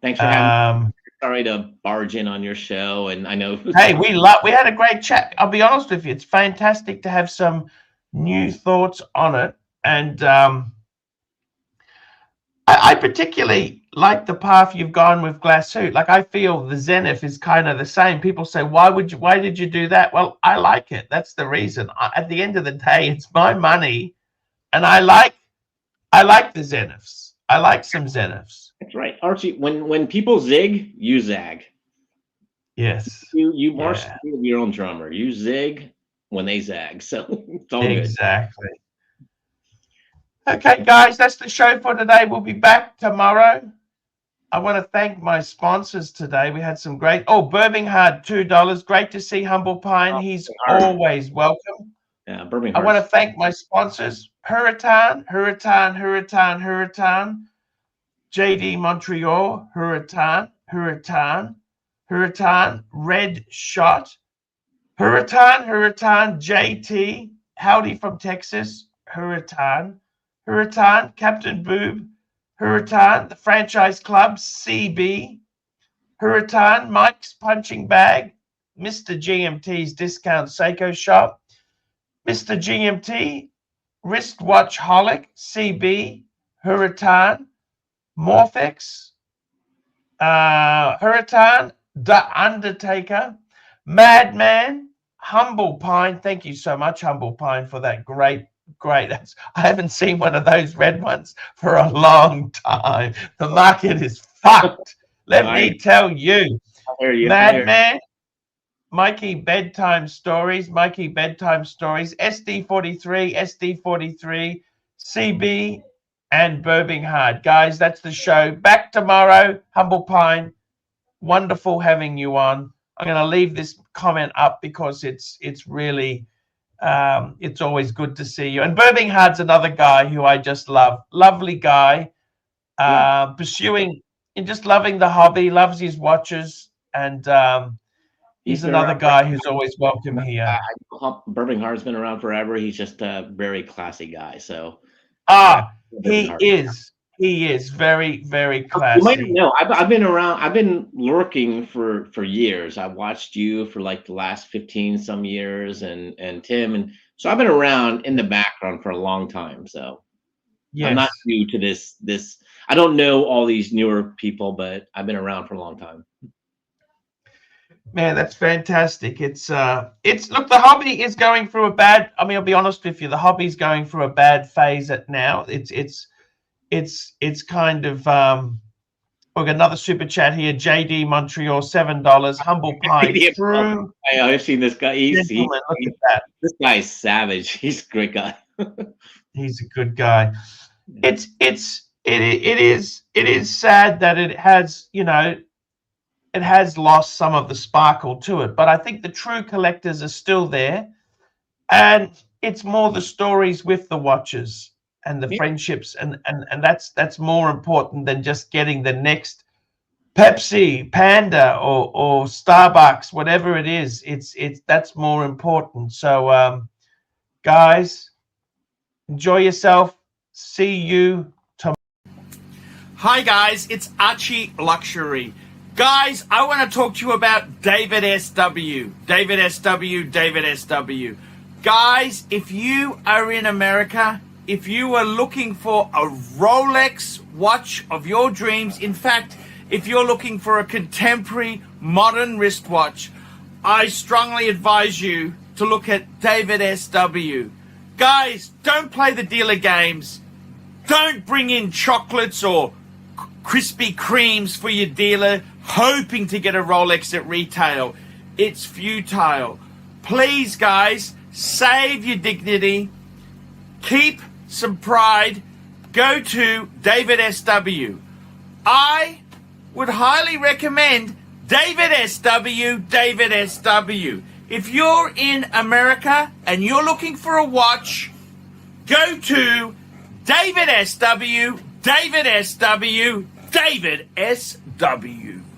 thanks for having me. Sorry to barge in on your show, and I know. Hey, we had a great chat. I'll be honest with you, it's fantastic to have some new thoughts on it. And I particularly like the path you've gone with Glasssuit. Like, I feel the Zenith is kind of the same. People say, why did you do that? Well, I like it. That's the reason. At the end of the day, it's my money, and I like the Zeniths. I like some Zeniths. That's right, Archie. When people zig, you zag. Yes. You march with your own drummer. You zig when they zag. So it's all exactly. Good. Okay, guys, that's the show for today. We'll be back tomorrow. I want to thank my sponsors today. We had some great. Oh, Birmingham, $2. Great to see Humble Pine. He's always welcome. Yeah, Birmingham. I want to thank my sponsors: Hurricane, JD Montreal, Hurricane, Red Shot, Hurricane, JT, Howdy from Texas, Hurricane, Captain Boob, Hurricane, the Franchise Club, CB, Hurricane, Mike's Punching Bag, Mr. GMT's Discount Seiko Shop, Mr. GMT, Wristwatch Holic, CB, Hurricane, Morphix, Hurricane, The Undertaker, Madman, Humble Pine. Thank you so much, Humble Pine, for that great. I haven't seen one of those red ones for a long time. The market is fucked. Let me tell you. Madman, Mikey Bedtime Stories, SD43, CB, and Birmingham. Guys, that's the show. Back tomorrow. Humble Pine, wonderful having you on. I'm going to leave this comment up because it's really, it's always good to see you. And Birmingham's another guy who I just love. Lovely guy, pursuing and just loving the hobby, loves his watches, and he's another guy who's always welcome here. Birmingham's been around forever. He's just a very classy guy. So, he is very, very classy. You might know. I've been around. I've been lurking for years. I've watched you for like the last 15 some years, and Tim, and so I've been around in the background for a long time. So I'm not new to this. I don't know all these newer people, but I've been around for a long time. Man, that's fantastic. It's look, the hobby is going through a bad. I mean, I'll be honest with you, the hobby's going through a bad phase now. It's kind of we've got another super chat here. JD Montreal, $7. Humble Pine through. I've seen this guy. Look at that. This guy is savage. He's a great guy. He's a good guy. It is sad that it has, it has lost some of the sparkle to it, but I think the true collectors are still there, and it's more the stories with the watches and the friendships, and that's more important than just getting the next Pepsi, Panda, or Starbucks, whatever it is. That's more important. So guys, enjoy yourself. See you tomorrow. Hi guys, it's Archie Luxury. Guys, I want to talk to you about David SW. Guys, if you are in America, if you are looking for a Rolex watch of your dreams, in fact, if you're looking for a contemporary modern wristwatch, I strongly advise you to look at David SW. Guys, don't play the dealer games. Don't bring in chocolates or Krispy Kremes for your dealer hoping to get a Rolex at retail. It's futile. Please, guys, save your dignity. Keep some pride. Go to David SW. I would highly recommend David SW, David SW. If you're in America and you're looking for a watch, go to David SW, David SW, David SW.